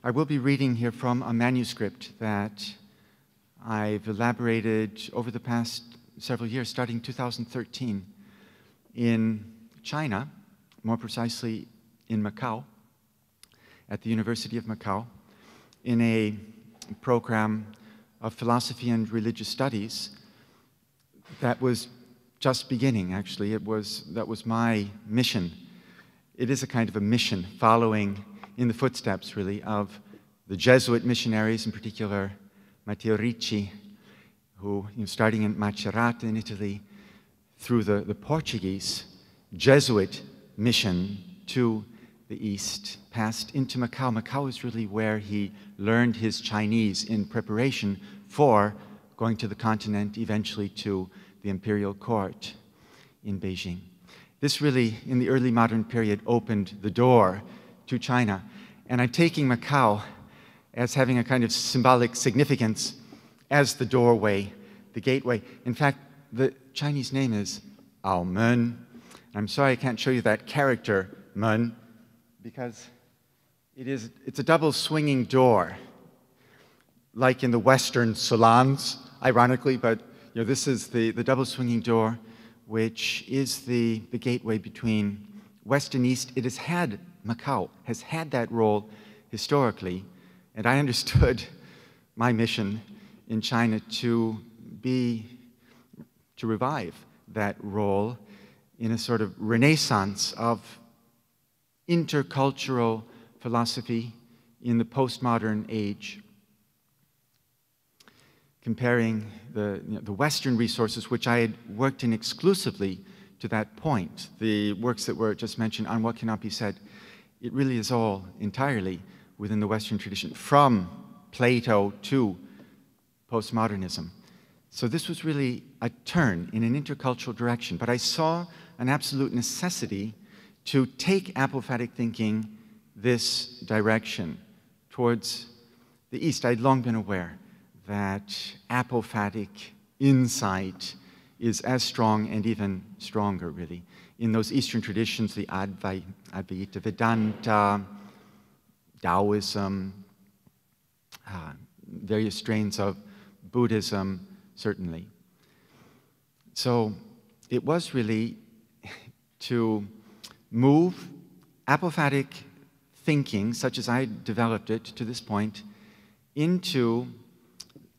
I will be reading here from a manuscript that I've elaborated over the past several years, starting 2013, in China, more precisely in Macau, at the University of Macau, in a program of philosophy and religious studies that was just beginning, actually. That was my mission. It is a kind of a mission, following in the footsteps, really, of the Jesuit missionaries, in particular Matteo Ricci, who, starting in Macerata in Italy, through the Portuguese Jesuit mission to the East, passed into Macau. Macau is really where he learned his Chinese in preparation for going to the continent, eventually to the imperial court in Beijing. This really, in the early modern period, opened the door to China. And I'm taking Macau as having a kind of symbolic significance as the doorway, the gateway. In fact, the Chinese name is Ao Men. I'm sorry I can't show you that character, Men, because it's a double swinging door, like in the Western salons, ironically, but this is the double swinging door, which is the gateway between West and East. It has had, Macau has had that role historically, and I understood my mission in China to revive that role in a sort of renaissance of intercultural philosophy in the postmodern age, comparing the Western resources, which I had worked in exclusively to that point, the works that were just mentioned on what cannot be said. It really is all entirely within the Western tradition, from Plato to postmodernism. So this was really a turn in an intercultural direction, but I saw an absolute necessity to take apophatic thinking this direction towards the East. I'd long been aware that apophatic insight is as strong and even stronger, really, in those Eastern traditions, the Advaita Vedanta, Taoism, various strains of Buddhism, certainly. So it was really to move apophatic thinking, such as I developed it to this point, into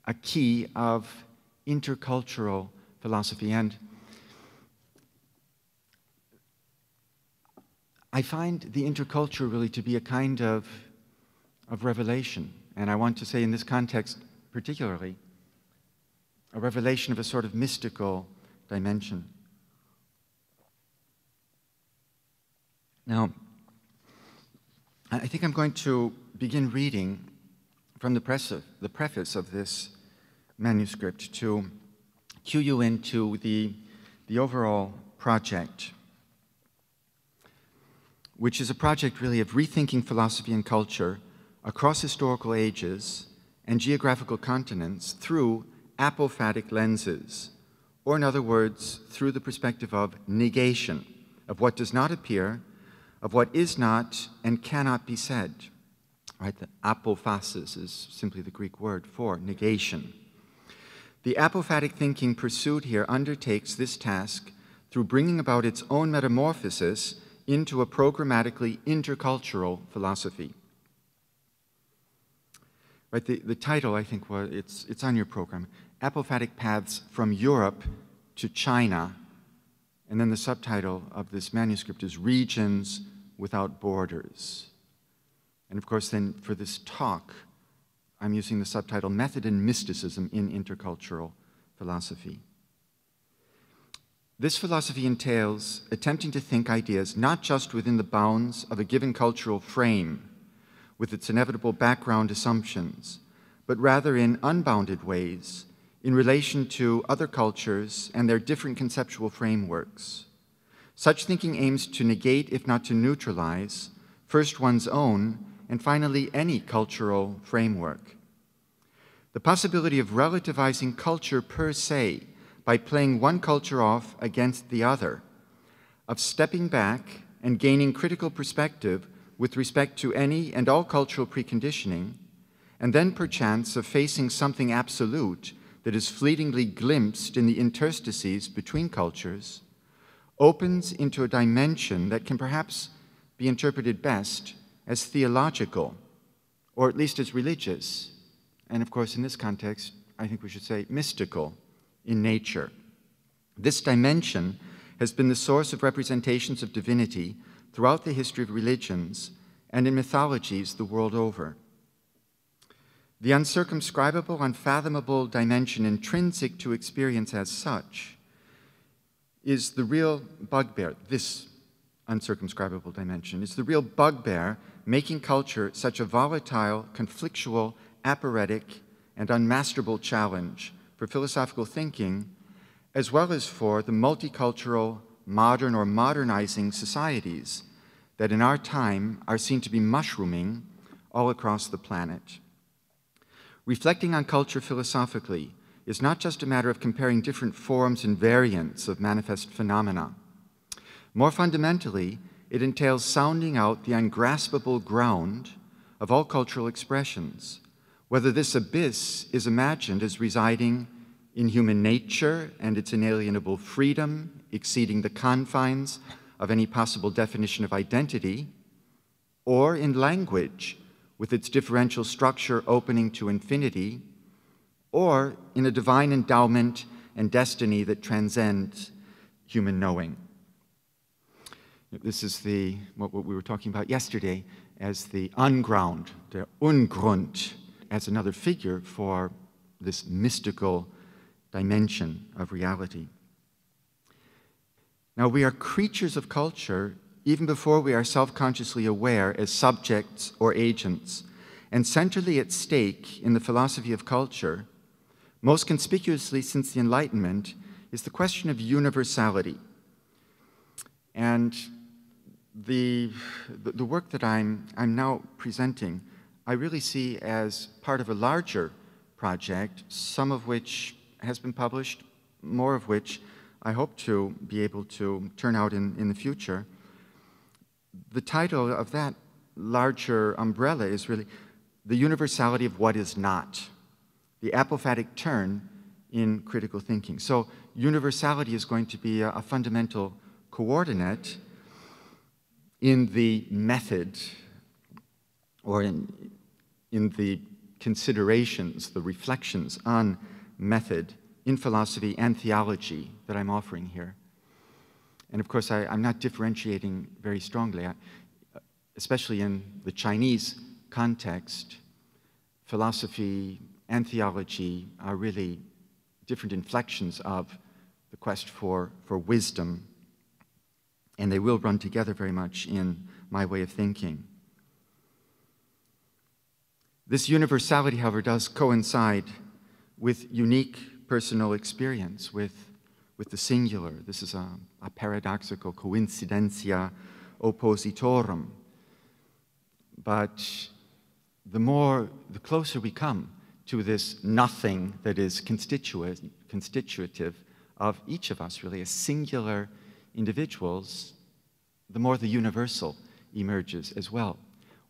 a key of intercultural philosophy. And I find the intercultural really to be a kind of revelation. And I want to say in this context particularly, a revelation of a sort of mystical dimension. Now, I think I'm going to begin reading from the preface of this manuscript to cue you into the overall project, which is a project really of rethinking philosophy and culture across historical ages and geographical continents through apophatic lenses, or in other words, through the perspective of negation, of what does not appear, of what is not and cannot be said. Right? The apophasis is simply the Greek word for negation. The apophatic thinking pursued here undertakes this task through bringing about its own metamorphosis into a programmatically intercultural philosophy. Right, the title, I think, it's on your program, Apophatic Paths from Europe to China, and then the subtitle of this manuscript is Regions Without Borders. And of course, then for this talk, I'm using the subtitle Method and Mysticism in Intercultural Philosophy. This philosophy entails attempting to think ideas not just within the bounds of a given cultural frame, with its inevitable background assumptions, but rather in unbounded ways in relation to other cultures and their different conceptual frameworks. Such thinking aims to negate, if not to neutralize, first one's own, and finally any cultural framework. The possibility of relativizing culture per se by playing one culture off against the other, of stepping back and gaining critical perspective with respect to any and all cultural preconditioning, and then perchance of facing something absolute that is fleetingly glimpsed in the interstices between cultures, opens into a dimension that can perhaps be interpreted best as theological, or at least as religious, and of course in this context, I think we should say mystical in nature. This dimension has been the source of representations of divinity throughout the history of religions and in mythologies the world over. The uncircumscribable, unfathomable dimension intrinsic to experience as such is the real bugbear. This uncircumscribable dimension is the real bugbear making culture such a volatile, conflictual, apparatic, and unmasterable challenge for philosophical thinking, as well as for the multicultural, modern or modernizing societies that in our time are seen to be mushrooming all across the planet. Reflecting on culture philosophically is not just a matter of comparing different forms and variants of manifest phenomena. More fundamentally, it entails sounding out the ungraspable ground of all cultural expressions, whether this abyss is imagined as residing in human nature and its inalienable freedom, exceeding the confines of any possible definition of identity, or in language, with its differential structure opening to infinity, or in a divine endowment and destiny that transcends human knowing. This is what we were talking about yesterday as the unground, der Ungrund, as another figure for this mystical dimension of reality. Now, we are creatures of culture even before we are self-consciously aware as subjects or agents, and centrally at stake in the philosophy of culture, most conspicuously since the Enlightenment, is the question of universality. And the work that I'm now presenting, I really see as part of a larger project, some of which has been published, more of which I hope to be able to turn out in the future. The title of that larger umbrella is really The Universality of What Is Not, the apophatic turn in critical thinking. So universality is going to be a fundamental coordinate in the method, or in the considerations, the reflections on method in philosophy and theology that I'm offering here. And of course, I'm not differentiating very strongly, especially in the Chinese context. Philosophy and theology are really different inflections of the quest for wisdom, and they will run together very much in my way of thinking. This universality, however, does coincide with unique personal experience, with the singular. This is a paradoxical coincidentia oppositorum. But the closer we come to this nothing that is constitutive of each of us, really, as singular individuals, the more the universal emerges as well.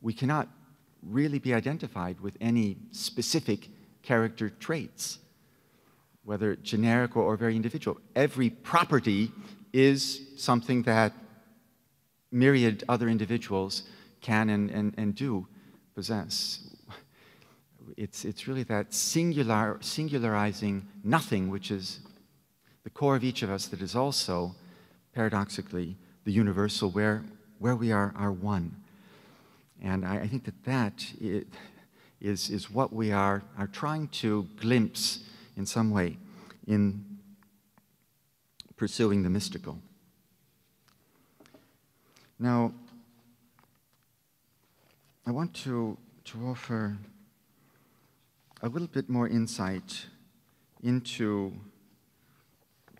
We cannot really be identified with any specific character traits, whether generic or very individual. Every property is something that myriad other individuals can and do possess. It's really that singularizing nothing, which is the core of each of us, that is also, paradoxically, the universal where we are one. And I think that is what we are trying to glimpse in some way in pursuing the mystical. Now, I want to offer a little bit more insight into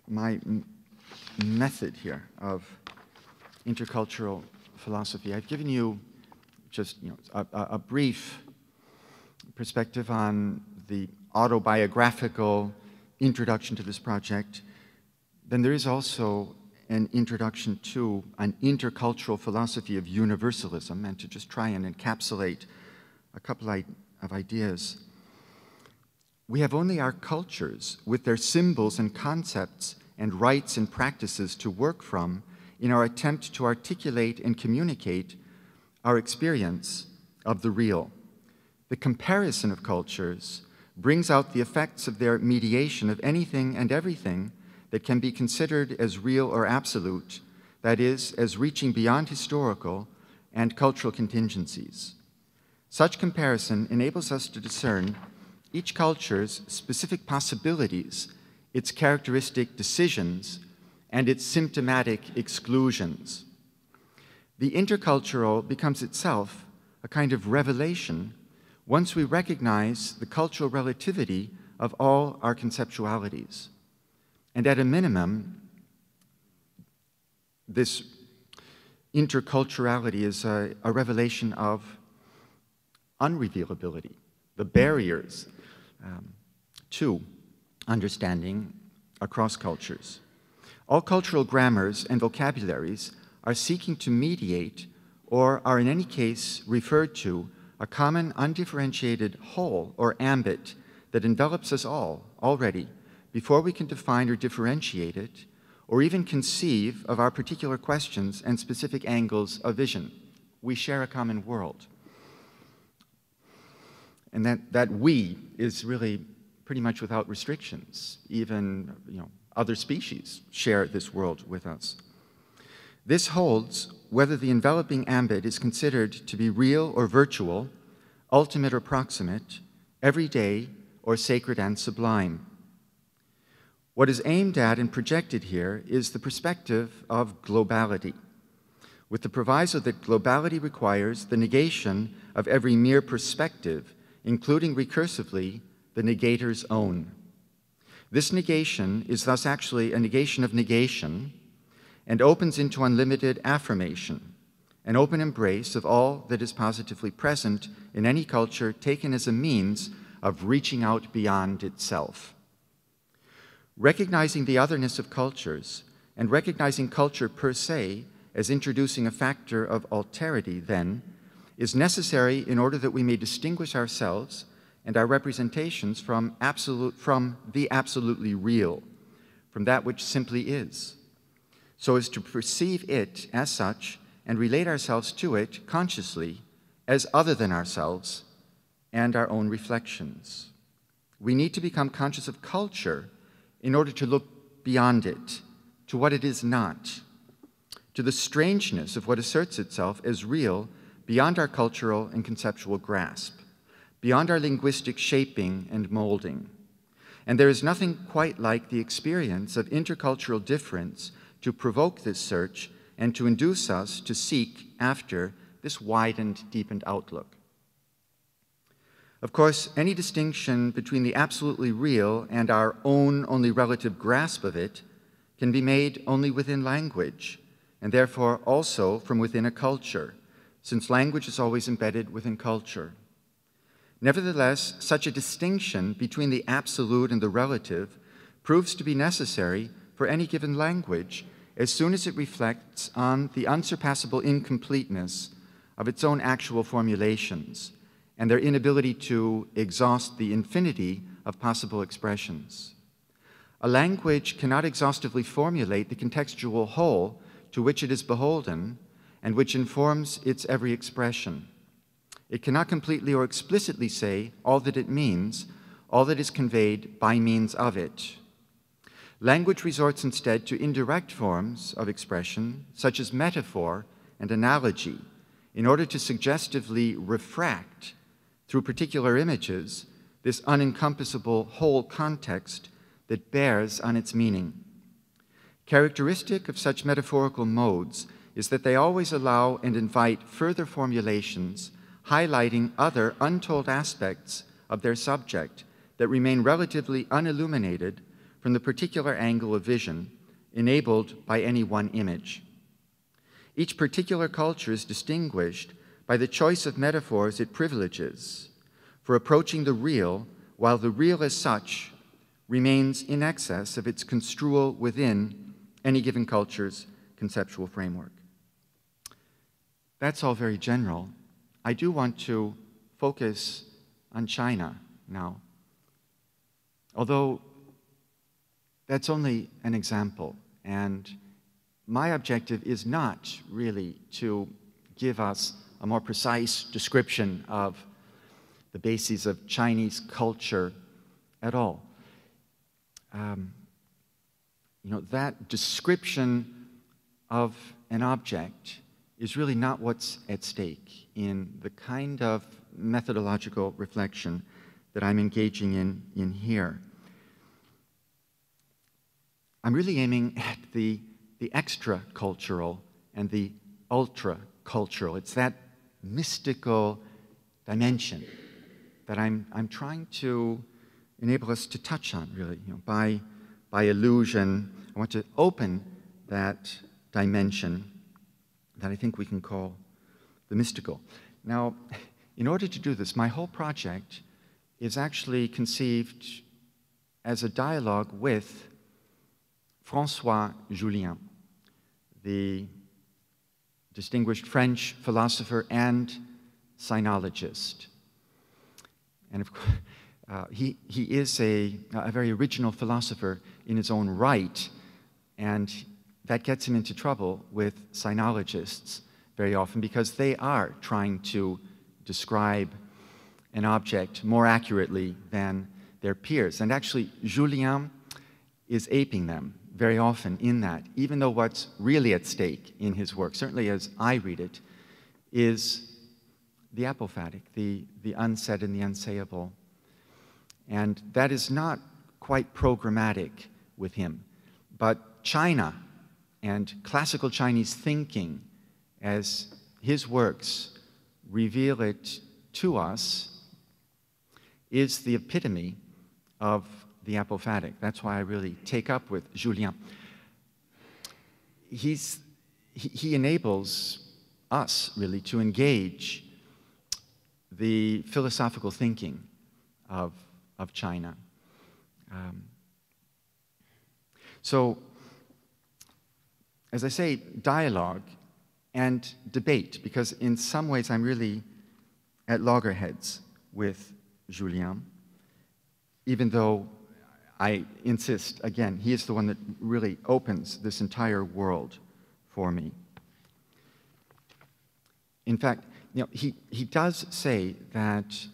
my method here of intercultural philosophy. I've given you just a brief perspective on the autobiographical introduction to this project. Then there is also an introduction to an intercultural philosophy of universalism and to just try and encapsulate a couple of ideas. We have only our cultures with their symbols and concepts and rites and practices to work from in our attempt to articulate and communicate our experience of the real. The comparison of cultures brings out the effects of their mediation of anything and everything that can be considered as real or absolute, that is, as reaching beyond historical and cultural contingencies. Such comparison enables us to discern each culture's specific possibilities, its characteristic decisions, and its symptomatic exclusions. The intercultural becomes itself a kind of revelation once we recognize the cultural relativity of all our conceptualities. And at a minimum, this interculturality is a revelation of unrevealability, the barriers to understanding across cultures. All cultural grammars and vocabularies are seeking to mediate or are in any case referred to a common undifferentiated whole or ambit that envelops us all already before we can define or differentiate it or even conceive of our particular questions and specific angles of vision. We share a common world. And that we is really pretty much without restrictions. Even, other species share this world with us. This holds whether the enveloping ambit is considered to be real or virtual, ultimate or proximate, everyday or sacred and sublime. What is aimed at and projected here is the perspective of globality, with the proviso that globality requires the negation of every mere perspective, including recursively the negator's own. This negation is thus actually a negation of negation and opens into unlimited affirmation, an open embrace of all that is positively present in any culture taken as a means of reaching out beyond itself. Recognizing the otherness of cultures and recognizing culture per se as introducing a factor of alterity, then, is necessary in order that we may distinguish ourselves and our representations from the absolutely real, from that which simply is, so as to perceive it as such and relate ourselves to it consciously as other than ourselves and our own reflections. We need to become conscious of culture in order to look beyond it, to what it is not, to the strangeness of what asserts itself as real beyond our cultural and conceptual grasp, beyond our linguistic shaping and molding. And there is nothing quite like the experience of intercultural difference to provoke this search and to induce us to seek after this widened, deepened outlook. Of course, any distinction between the absolutely real and our own only relative grasp of it can be made only within language, and therefore also from within a culture, since language is always embedded within culture. Nevertheless, such a distinction between the absolute and the relative proves to be necessary for any given language as soon as it reflects on the unsurpassable incompleteness of its own actual formulations and their inability to exhaust the infinity of possible expressions. A language cannot exhaustively formulate the contextual whole to which it is beholden and which informs its every expression. It cannot completely or explicitly say all that it means, all that is conveyed by means of it. Language resorts instead to indirect forms of expression, such as metaphor and analogy, in order to suggestively refract, through particular images, this unencompassable whole context that bears on its meaning. Characteristic of such metaphorical modes is that they always allow and invite further formulations, highlighting other untold aspects of their subject that remain relatively unilluminated from the particular angle of vision enabled by any one image. Each particular culture is distinguished by the choice of metaphors it privileges for approaching the real, while the real as such remains in excess of its construal within any given culture's conceptual framework. That's all very general. I do want to focus on China now, although that's only an example, and my objective is not really to give us a more precise description of the bases of Chinese culture at all. That description of an object is really not what's at stake in the kind of methodological reflection that I'm engaging in here. I'm really aiming at the extra-cultural and the ultra-cultural. It's that mystical dimension that I'm trying to enable us to touch on, really. By illusion, I want to open that dimension that I think we can call the mystical. Now, in order to do this, my whole project is actually conceived as a dialogue with François Jullien, the distinguished French philosopher and sinologist. And of course, he is a very original philosopher in his own right, and that gets him into trouble with sinologists very often because they are trying to describe an object more accurately than their peers. And actually, Jullien is aping them very often in that, even though what's really at stake in his work, certainly as I read it, is the apophatic, the unsaid and the unsayable. And that is not quite programmatic with him. But China and classical Chinese thinking, as his works reveal it to us, is the epitome of the apophatic. That's why I really take up with Jullien. He enables us, really, to engage the philosophical thinking of China. So, as I say, dialogue and debate, because in some ways I'm really at loggerheads with Jullien, even though I insist, again, he is the one that really opens this entire world for me. In fact, he does say that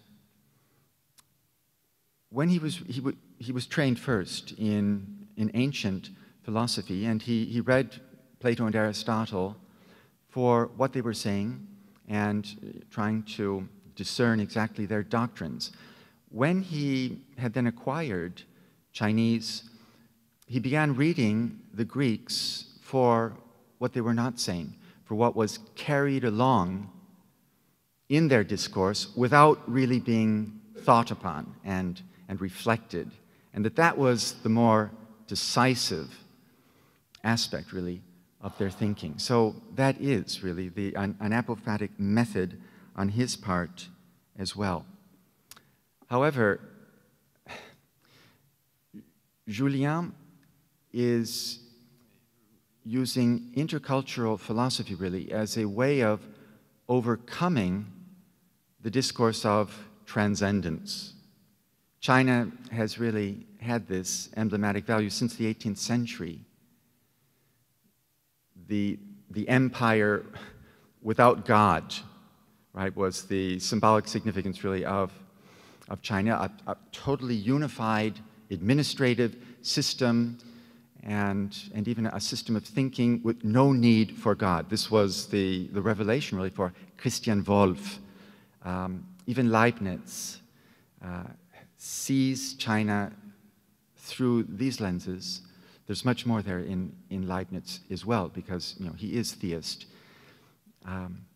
when he was trained first in ancient philosophy, and he read Plato and Aristotle for what they were saying and trying to discern exactly their doctrines. When he had then acquired Chinese, he began reading the Greeks for what they were not saying, for what was carried along in their discourse without really being thought upon and reflected, and that was the more decisive aspect, really, of their thinking. So that is really an apophatic method on his part as well. However, Jullien is using intercultural philosophy, really, as a way of overcoming the discourse of transcendence. China has really had this emblematic value since the 18th century. The empire without God, right, was the symbolic significance, really, of China, a totally unified administrative system and even a system of thinking with no need for God. This was the revelation, really, for Christian Wolff. Even Leibniz sees China through these lenses. There's much more there in Leibniz as well, because he is theist. And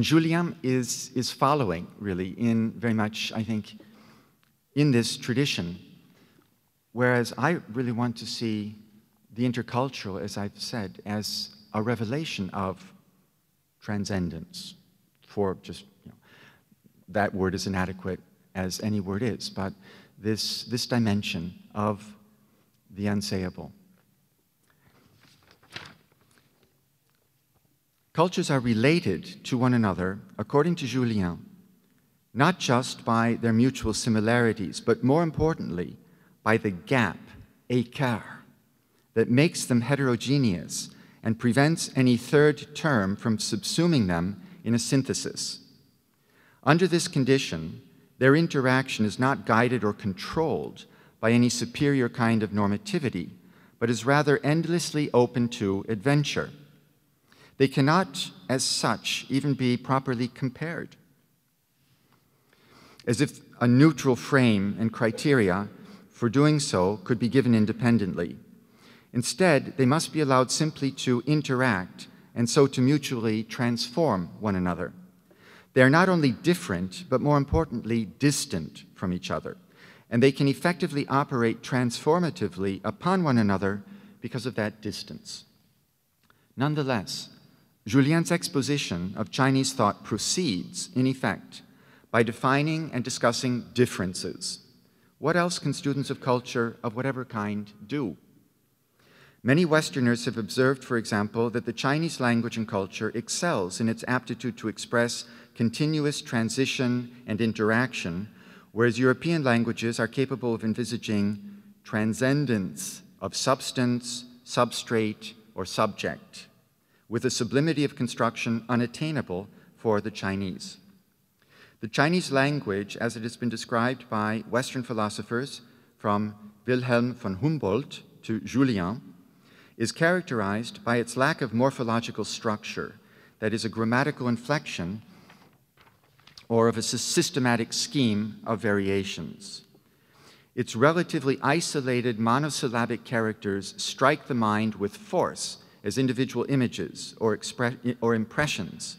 Jullien is following, really, in very much, I think, in this tradition, whereas I really want to see the intercultural, as I've said, as a revelation of transcendence. For just, that word is inadequate as any word is, but this dimension of the unsayable. cultures are related to one another, according to Julien, not just by their mutual similarities, but more importantly, by the gap, écart, that makes them heterogeneous and prevents any third term from subsuming them in a synthesis. Under this condition, their interaction is not guided or controlled by any superior kind of normativity, but is rather endlessly open to adventure. They cannot, as such, even be properly compared, as if a neutral frame and criteria for doing so could be given independently. Instead, they must be allowed simply to interact and so to mutually transform one another. They are not only different, but more importantly, distant from each other, and they can effectively operate transformatively upon one another because of that distance. Nonetheless, Julien's exposition of Chinese thought proceeds, in effect, by defining and discussing differences. What else can students of culture of whatever kind do? Many Westerners have observed, for example, that the Chinese language and culture excels in its aptitude to express continuous transition and interaction, whereas European languages are capable of envisaging transcendence of substance, substrate, or subject, with a sublimity of construction unattainable for the Chinese. The Chinese language, as it has been described by Western philosophers, from Wilhelm von Humboldt to Julien, is characterized by its lack of morphological structure, that is, a grammatical inflection or of a systematic scheme of variations. Its relatively isolated monosyllabic characters strike the mind with force as individual images or impressions,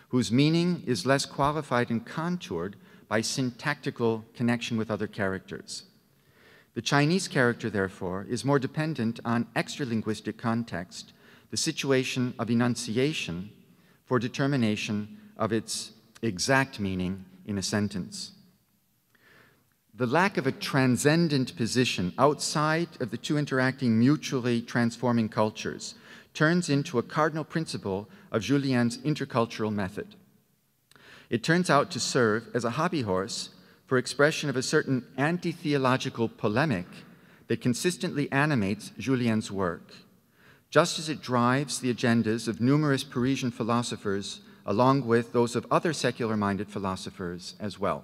whose meaning is less qualified and contoured by syntactical connection with other characters. The Chinese character, therefore, is more dependent on extralinguistic context, the situation of enunciation, for determination of its exact meaning in a sentence. The lack of a transcendent position outside of the two interacting, mutually transforming cultures turns into a cardinal principle of Julien's intercultural method. It turns out to serve as a hobby horse for expression of a certain anti-theological polemic that consistently animates Julien's work, just as it drives the agendas of numerous Parisian philosophers along with those of other secular-minded philosophers as well.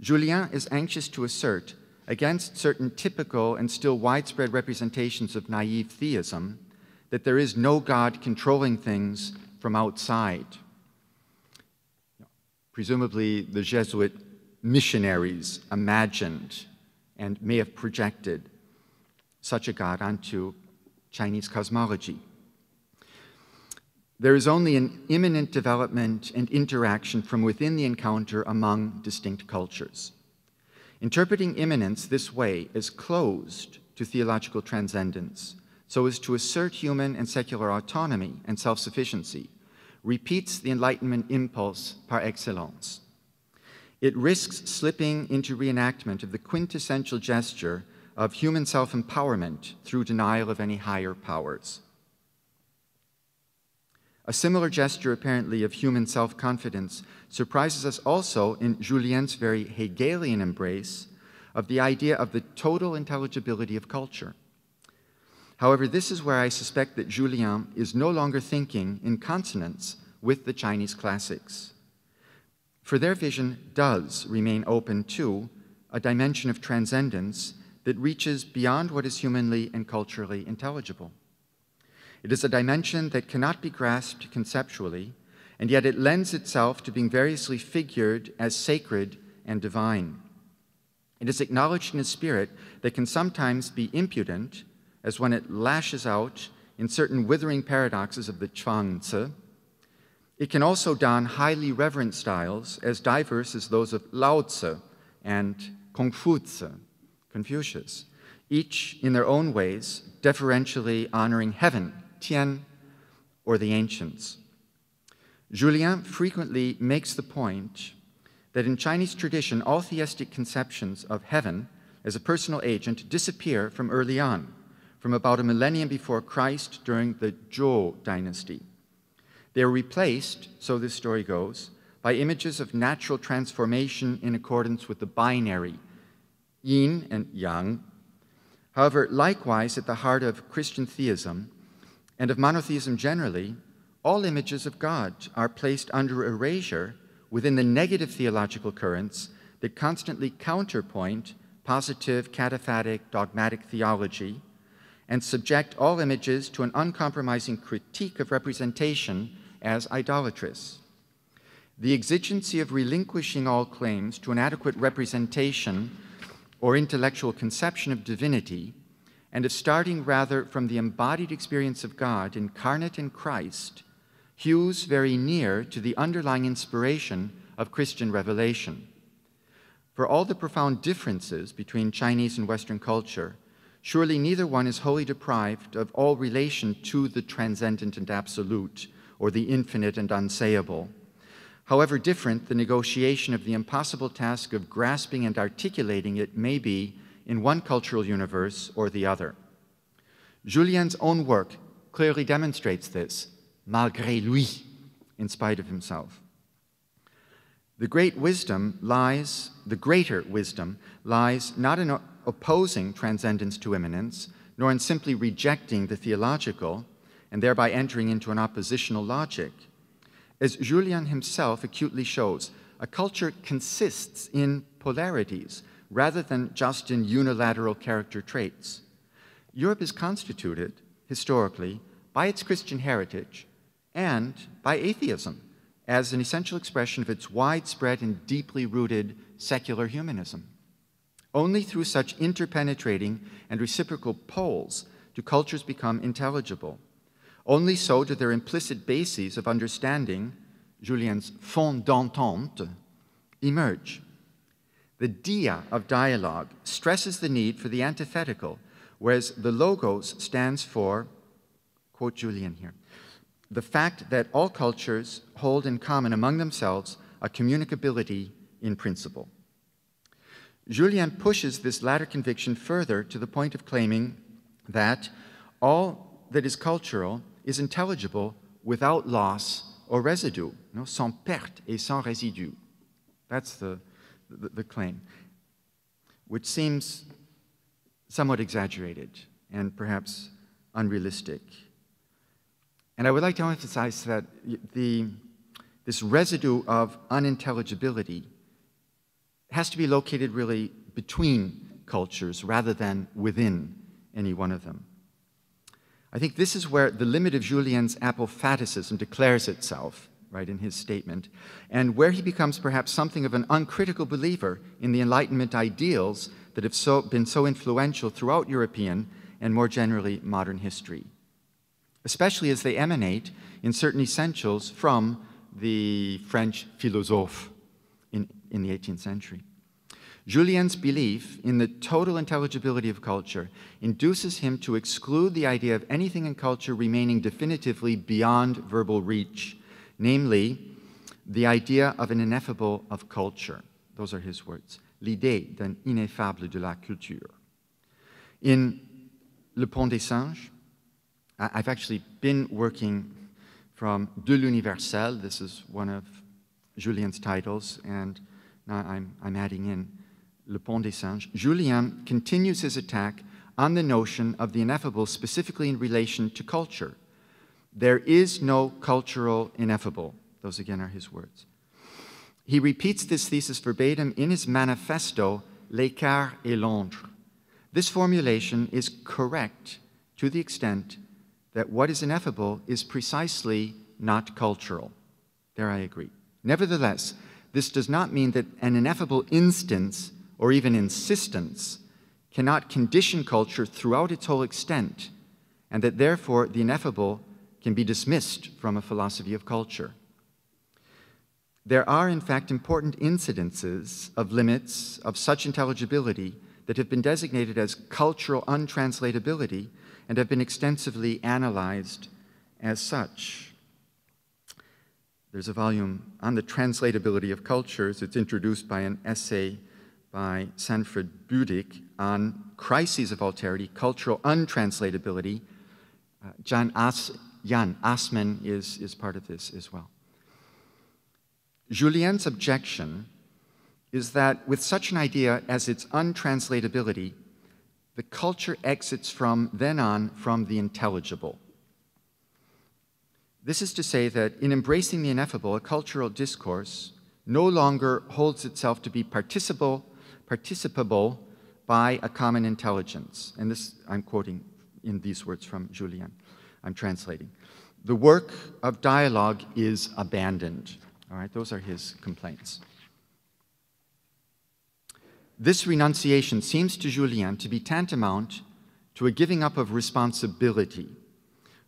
Julien is anxious to assert, against certain typical and still widespread representations of naive theism, that there is no God controlling things from outside. Presumably, the Jesuit missionaries imagined and may have projected such a God onto Chinese cosmology. There is only an imminent development and interaction from within the encounter among distinct cultures. Interpreting immanence this way is closed to theological transcendence, so as to assert human and secular autonomy and self-sufficiency, repeats the Enlightenment impulse par excellence. It risks slipping into reenactment of the quintessential gesture of human self-empowerment through denial of any higher powers. A similar gesture, apparently, of human self-confidence surprises us also in Julien's very Hegelian embrace of the idea of the total intelligibility of culture. However, this is where I suspect that Julien is no longer thinking in consonance with the Chinese classics. For their vision does remain open to a dimension of transcendence that reaches beyond what is humanly and culturally intelligible. It is a dimension that cannot be grasped conceptually, and yet it lends itself to being variously figured as sacred and divine. It is acknowledged in a spirit that can sometimes be impudent, as when it lashes out in certain withering paradoxes of the Chuangzi. It can also don highly reverent styles as diverse as those of Lao Tzu and Confucius, each in their own ways deferentially honoring heaven, Tian, or the ancients. Julien frequently makes the point that in Chinese tradition, all theistic conceptions of heaven as a personal agent disappear from early on, from about a millennium before Christ during the Zhou dynasty. They are replaced, so this story goes, by images of natural transformation in accordance with the binary, yin and yang. However, likewise, at the heart of Christian theism and of monotheism generally, all images of God are placed under erasure within the negative theological currents that constantly counterpoint positive, cataphatic, dogmatic theology and subject all images to an uncompromising critique of representation as idolatrous. The exigency of relinquishing all claims to an adequate representation or intellectual conception of divinity, and of starting rather from the embodied experience of God incarnate in Christ, hews very near to the underlying inspiration of Christian revelation. For all the profound differences between Chinese and Western culture, surely neither one is wholly deprived of all relation to the transcendent and absolute, or the infinite and unsayable. However different the negotiation of the impossible task of grasping and articulating it may be in one cultural universe or the other. Julien's own work clearly demonstrates this, malgré lui, in spite of himself. The greater wisdom lies not in opposing transcendence to immanence, nor in simply rejecting the theological, and thereby entering into an oppositional logic. As Julien himself acutely shows, a culture consists in polarities rather than just in unilateral character traits. Europe is constituted, historically, by its Christian heritage and by atheism as an essential expression of its widespread and deeply rooted secular humanism. Only through such interpenetrating and reciprocal poles do cultures become intelligible. Only so do their implicit bases of understanding, Julien's fond d'entente, emerge. The dia of dialogue stresses the need for the antithetical, whereas the logos stands for, quote Julien here, the fact that all cultures hold in common among themselves a communicability in principle. Julien pushes this latter conviction further to the point of claiming that all that is cultural is intelligible without loss or residue, sans perte et sans résidu. That's the claim, which seems somewhat exaggerated and perhaps unrealistic. And I would like to emphasize that this residue of unintelligibility has to be located really between cultures rather than within any one of them. I think this is where the limit of Julien's apophaticism declares itself, right, in his statement, and where he becomes perhaps something of an uncritical believer in the Enlightenment ideals that have been so influential throughout European and more generally modern history, especially as they emanate in certain essentials from the French philosophes in the 18th century. Julien's belief in the total intelligibility of culture induces him to exclude the idea of anything in culture remaining definitively beyond verbal reach, namely, the idea of an ineffable of culture. Those are his words. L'idée d'un ineffable de la culture. In Le Pont des Singes, I've actually been working from De l'Universel. This is one of Julien's titles, and now I'm adding in Le Pont des Singes. Julien continues his attack on the notion of the ineffable, specifically in relation to culture. There is no cultural ineffable. Those again are his words. He repeats this thesis verbatim in his manifesto, L'écart et l'ombre. This formulation is correct to the extent that what is ineffable is precisely not cultural. There I agree. Nevertheless, this does not mean that an ineffable instance or even insistence cannot condition culture throughout its whole extent, and that therefore the ineffable can be dismissed from a philosophy of culture. There are, in fact, important incidences of limits of such intelligibility that have been designated as cultural untranslatability and have been extensively analyzed as such. There's a volume on the translatability of cultures. It's introduced by an essay by Sanford Budig on crises of alterity, cultural untranslatability. John Jan Assmann is part of this as well. Julien's objection is that with such an idea as its untranslatability, the culture exits from then on from the intelligible. This is to say that in embracing the ineffable, a cultural discourse no longer holds itself to be participable by a common intelligence. And this, I'm quoting in these words from Julien. I'm translating. The work of dialogue is abandoned. All right, those are his complaints. This renunciation seems to Julien to be tantamount to a giving up of responsibility.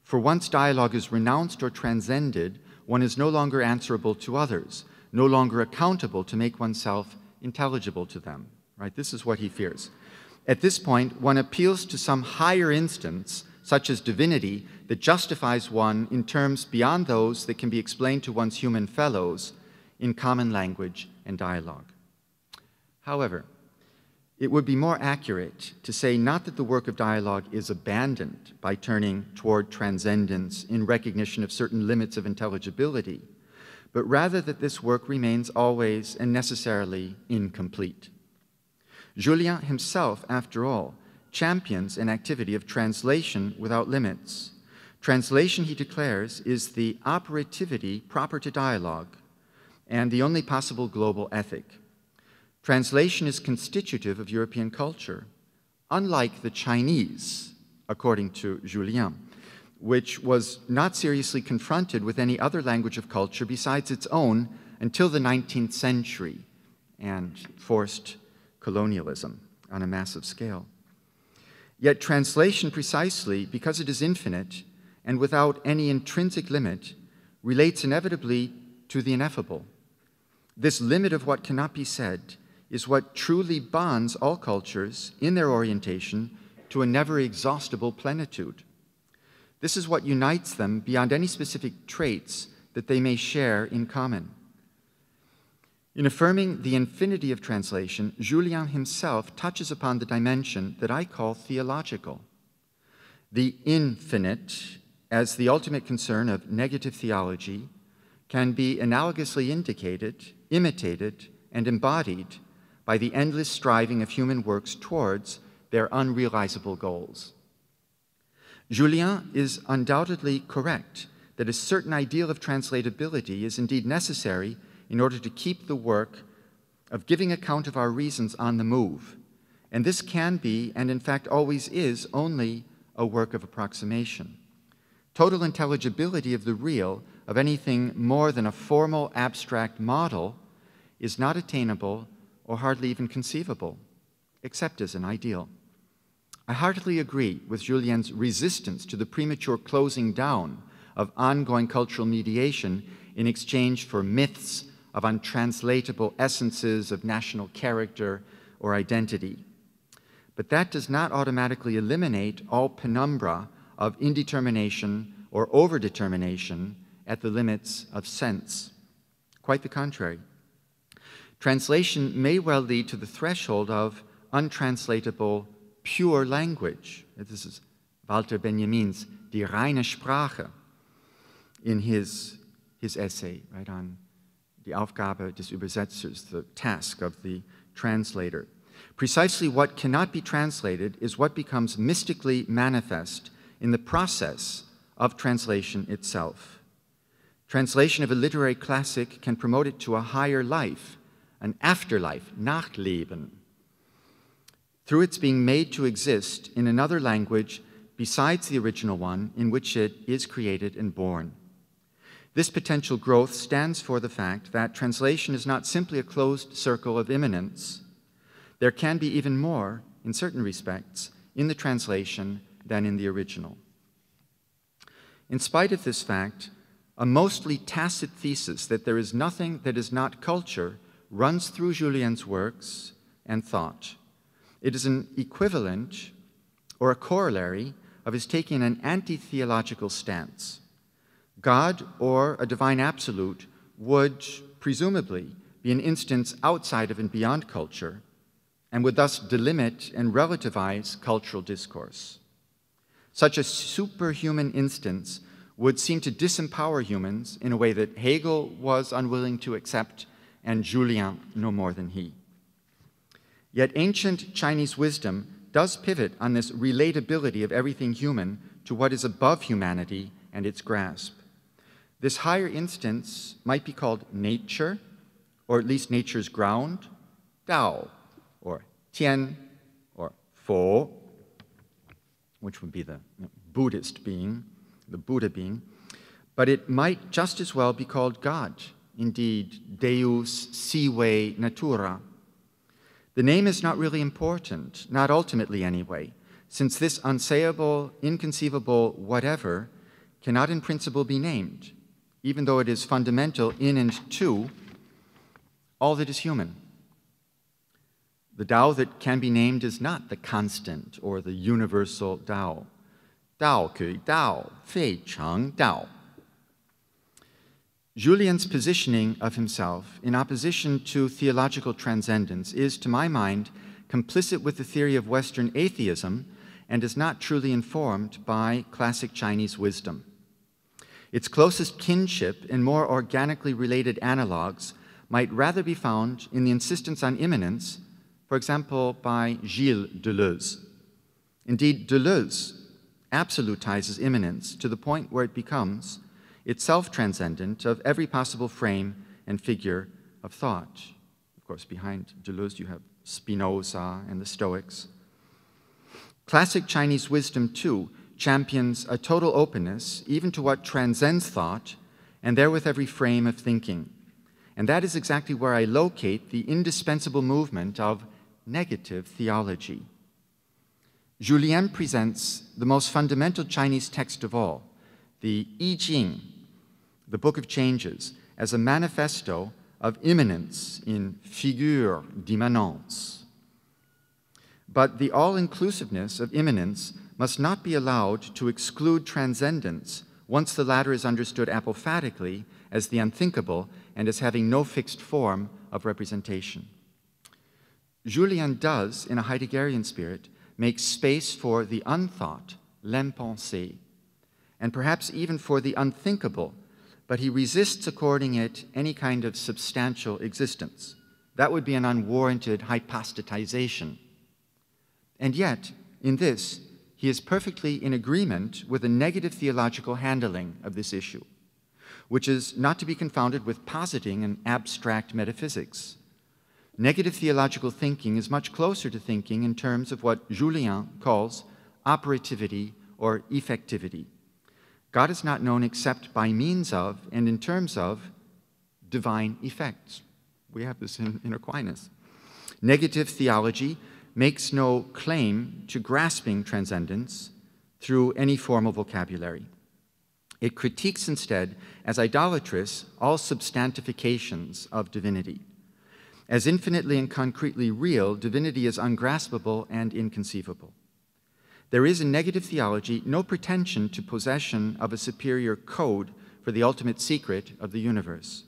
For once dialogue is renounced or transcended, one is no longer answerable to others, no longer accountable to make oneself intelligible to them. Right? This is what he fears. At this point, one appeals to some higher instance, such as divinity, that justifies one in terms beyond those that can be explained to one's human fellows in common language and dialogue. However, it would be more accurate to say not that the work of dialogue is abandoned by turning toward transcendence in recognition of certain limits of intelligibility, but rather that this work remains always and necessarily incomplete. Julien himself, after all, champions an activity of translation without limits. Translation, he declares, is the operativity proper to dialogue and the only possible global ethic. Translation is constitutive of European culture, unlike the Chinese, according to Julien, which was not seriously confronted with any other language of culture besides its own until the 19th century and forced colonialism on a massive scale. Yet translation, precisely because it is infinite and without any intrinsic limit, relates inevitably to the ineffable. This limit of what cannot be said is what truly bonds all cultures in their orientation to a never-exhaustible plenitude. This is what unites them beyond any specific traits that they may share in common. In affirming the infinity of translation, Julien himself touches upon the dimension that I call theological. The infinite, as the ultimate concern of negative theology, can be analogously indicated, imitated, and embodied by the endless striving of human works towards their unrealizable goals. Julien is undoubtedly correct that a certain ideal of translatability is indeed necessary in order to keep the work of giving account of our reasons on the move. And this can be, and in fact always is, only a work of approximation. Total intelligibility of the real, of anything more than a formal abstract model, is not attainable or hardly even conceivable, except as an ideal. I heartily agree with Julien's resistance to the premature closing down of ongoing cultural mediation in exchange for myths of untranslatable essences of national character or identity. But that does not automatically eliminate all penumbra of indetermination or overdetermination at the limits of sense. Quite the contrary. Translation may well lead to the threshold of untranslatable pure language. This is Walter Benjamin's Die reine Sprache in his essay, right, on die Aufgabe des Übersetzers, the task of the translator. Precisely what cannot be translated is what becomes mystically manifest in the process of translation itself. Translation of a literary classic can promote it to a higher life, an afterlife, Nachleben, through its being made to exist in another language besides the original one in which it is created and born. This potential growth stands for the fact that translation is not simply a closed circle of immanence. There can be even more, in certain respects, in the translation than in the original. In spite of this fact, a mostly tacit thesis that there is nothing that is not culture runs through Julien's works and thought. It is an equivalent or a corollary of his taking an anti-theological stance. God or a divine absolute would presumably be an instance outside of and beyond culture and would thus delimit and relativize cultural discourse. Such a superhuman instance would seem to disempower humans in a way that Hegel was unwilling to accept and Julian no more than he. Yet ancient Chinese wisdom does pivot on this relatability of everything human to what is above humanity and its grasp. This higher instance might be called nature, or at least nature's ground, Dao, or Tian, or Fo, which would be the Buddhist being, the Buddha being, but it might just as well be called God, indeed, Deus sive natura. The name is not really important, not ultimately anyway, since this unsayable, inconceivable whatever cannot in principle be named, even though it is fundamental in and to all that is human. The Tao that can be named is not the constant or the universal Tao. Tao ke Tao, fei cheng Tao. Julian's positioning of himself in opposition to theological transcendence is, to my mind, complicit with the theory of Western atheism and is not truly informed by classic Chinese wisdom. Its closest kinship and more organically related analogues might rather be found in the insistence on immanence, for example, by Gilles Deleuze. Indeed, Deleuze absolutizes immanence to the point where it becomes itself transcendent of every possible frame and figure of thought. Of course, behind Deleuze you have Spinoza and the Stoics. Classic Chinese wisdom, too, champions a total openness even to what transcends thought and therewith every frame of thinking. And that is exactly where I locate the indispensable movement of negative theology. Julien presents the most fundamental Chinese text of all, the I Ching, the Book of Changes, as a manifesto of immanence in figure d'immanence. But the all-inclusiveness of immanence must not be allowed to exclude transcendence once the latter is understood apophatically as the unthinkable and as having no fixed form of representation. Julien does, in a Heideggerian spirit, make space for the unthought, l'impensé, and perhaps even for the unthinkable, but he resists according it any kind of substantial existence. That would be an unwarranted hypostatization. And yet, in this, he is perfectly in agreement with a negative theological handling of this issue, which is not to be confounded with positing an abstract metaphysics. Negative theological thinking is much closer to thinking in terms of what Julien calls operativity or effectivity. God is not known except by means of and in terms of divine effects. We have this in Aquinas. Negative theology makes no claim to grasping transcendence through any formal vocabulary. It critiques instead, as idolatrous, all substantifications of divinity. As infinitely and concretely real, divinity is ungraspable and inconceivable. There is in negative theology no pretension to possession of a superior code for the ultimate secret of the universe.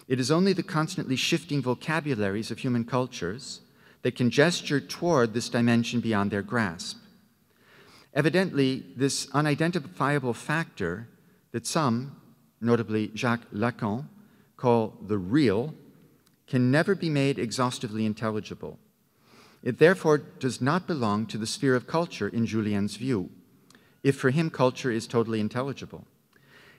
It is only the constantly shifting vocabularies of human cultures that can gesture toward this dimension beyond their grasp. Evidently, this unidentifiable factor that some, notably Jacques Lacan, call the real, can never be made exhaustively intelligible. It therefore does not belong to the sphere of culture in Julien's view, if for him culture is totally intelligible.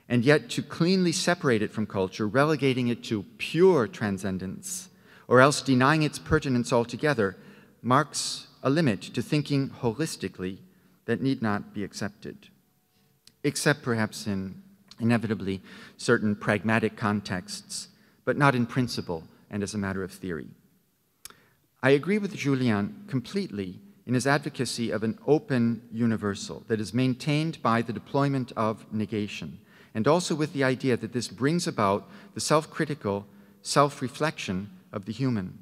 And yet to cleanly separate it from culture, relegating it to pure transcendence, or else denying its pertinence altogether, marks a limit to thinking holistically that need not be accepted, except perhaps in inevitably certain pragmatic contexts, but not in principle and as a matter of theory. I agree with Julien completely in his advocacy of an open universal that is maintained by the deployment of negation, and also with the idea that this brings about the self-critical self-reflection of the human.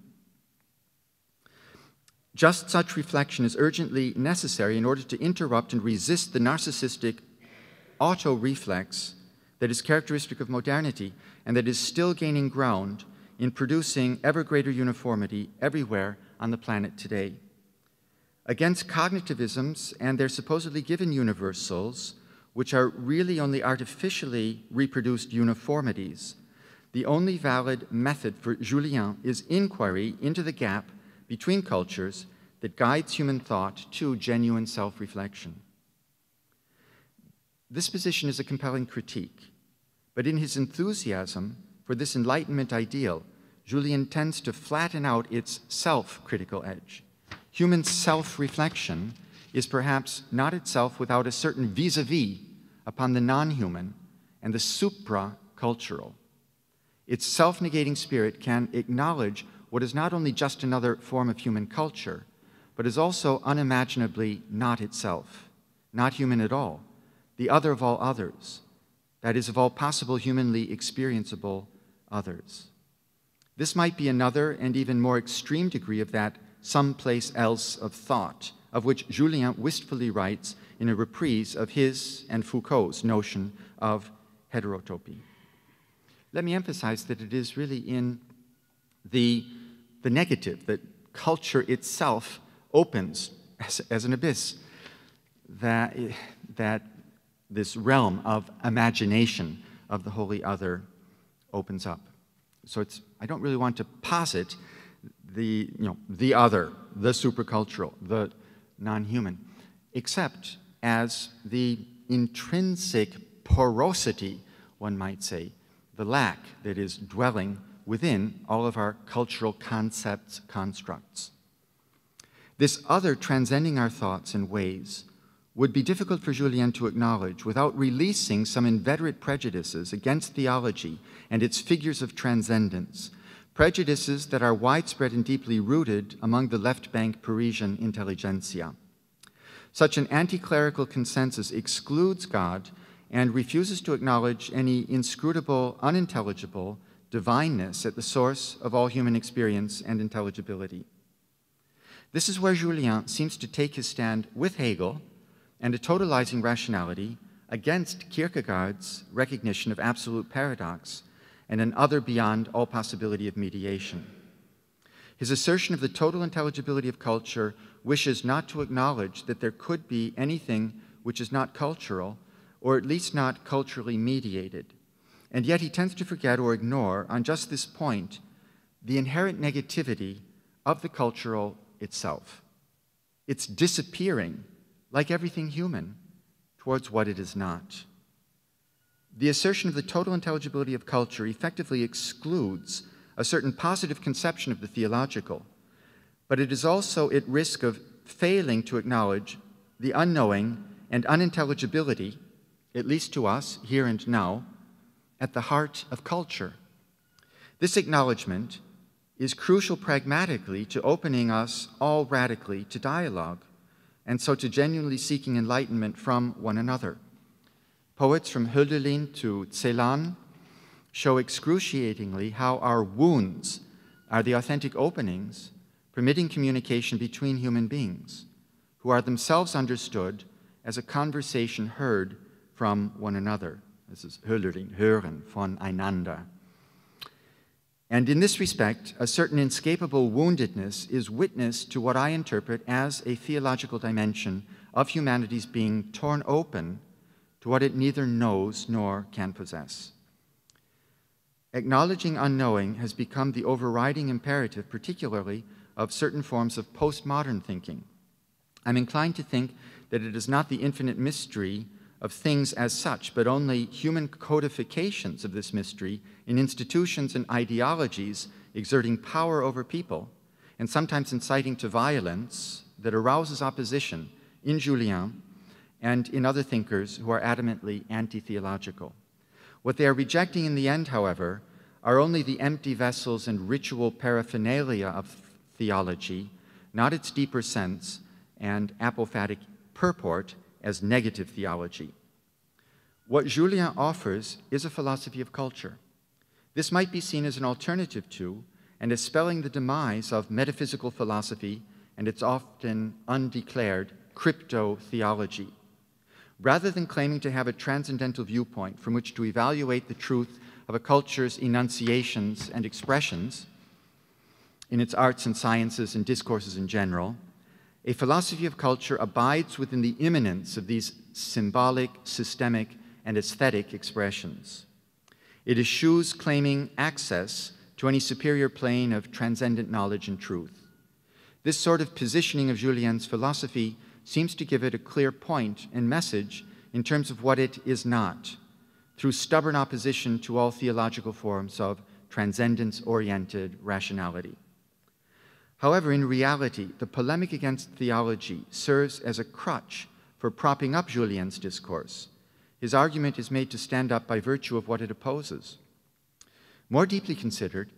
Just such reflection is urgently necessary in order to interrupt and resist the narcissistic auto-reflex that is characteristic of modernity and that is still gaining ground in producing ever greater uniformity everywhere on the planet today. Against cognitivisms and their supposedly given universals, which are really only artificially reproduced uniformities, the only valid method for Julien is inquiry into the gap between cultures that guides human thought to genuine self-reflection. This position is a compelling critique, but in his enthusiasm for this Enlightenment ideal, Julien tends to flatten out its self-critical edge. Human self-reflection is perhaps not itself without a certain vis-a-vis upon the non-human and the supra-cultural. Its self-negating spirit can acknowledge what is not only just another form of human culture, but is also unimaginably not itself, not human at all, the other of all others, that is, of all possible humanly experienceable others. This might be another and even more extreme degree of that someplace else of thought, of which Julien wistfully writes in a reprise of his and Foucault's notion of heterotopy. Let me emphasize that it is really in the negative, that culture itself opens as an abyss, that this realm of imagination of the wholly other opens up. So I don't really want to posit the other, the supercultural, the non-human, except as the intrinsic porosity, one might say, the lack that is dwelling within all of our cultural concepts, constructs. This other transcending our thoughts and ways would be difficult for Julien to acknowledge without releasing some inveterate prejudices against theology and its figures of transcendence, prejudices that are widespread and deeply rooted among the left-bank Parisian intelligentsia. Such an anti-clerical consensus excludes God and refuses to acknowledge any inscrutable, unintelligible divineness at the source of all human experience and intelligibility. This is where Julien seems to take his stand with Hegel and a totalizing rationality against Kierkegaard's recognition of absolute paradox and an other beyond all possibility of mediation. His assertion of the total intelligibility of culture wishes not to acknowledge that there could be anything which is not cultural, or at least not culturally mediated. And yet he tends to forget or ignore, on just this point, the inherent negativity of the cultural itself. It's disappearing, like everything human, towards what it is not. The assertion of the total intelligibility of culture effectively excludes a certain positive conception of the theological, but it is also at risk of failing to acknowledge the unknowing and unintelligibility, at least to us, here and now, at the heart of culture. This acknowledgement is crucial pragmatically to opening us all radically to dialogue, and so to genuinely seeking enlightenment from one another. Poets from Hölderlin to Celan show excruciatingly how our wounds are the authentic openings permitting communication between human beings, who are themselves understood as a conversation heard from one another. This is Hölderlin, hören voneinander. And in this respect, a certain inescapable woundedness is witness to what I interpret as a theological dimension of humanity's being torn open to what it neither knows nor can possess. Acknowledging unknowing has become the overriding imperative, particularly of certain forms of postmodern thinking. I'm inclined to think that it is not the infinite mystery of things as such, but only human codifications of this mystery in institutions and ideologies exerting power over people, and sometimes inciting to violence that arouses opposition in Julien and in other thinkers who are adamantly anti-theological. What they are rejecting in the end, however, are only the empty vessels and ritual paraphernalia of theology, not its deeper sense and apophatic purport as negative theology. What Julien offers is a philosophy of culture. This might be seen as an alternative to and as spelling the demise of metaphysical philosophy and its often undeclared crypto-theology. Rather than claiming to have a transcendental viewpoint from which to evaluate the truth of a culture's enunciations and expressions in its arts and sciences and discourses in general, a philosophy of culture abides within the immanence of these its symbolic, systemic, and aesthetic expressions. It eschews claiming access to any superior plane of transcendent knowledge and truth. This sort of positioning of Julien's philosophy seems to give it a clear point and message in terms of what it is not, through stubborn opposition to all theological forms of transcendence-oriented rationality. However, in reality, the polemic against theology serves as a crutch for propping up Julien's discourse. His argument is made to stand up by virtue of what it opposes. More deeply considered,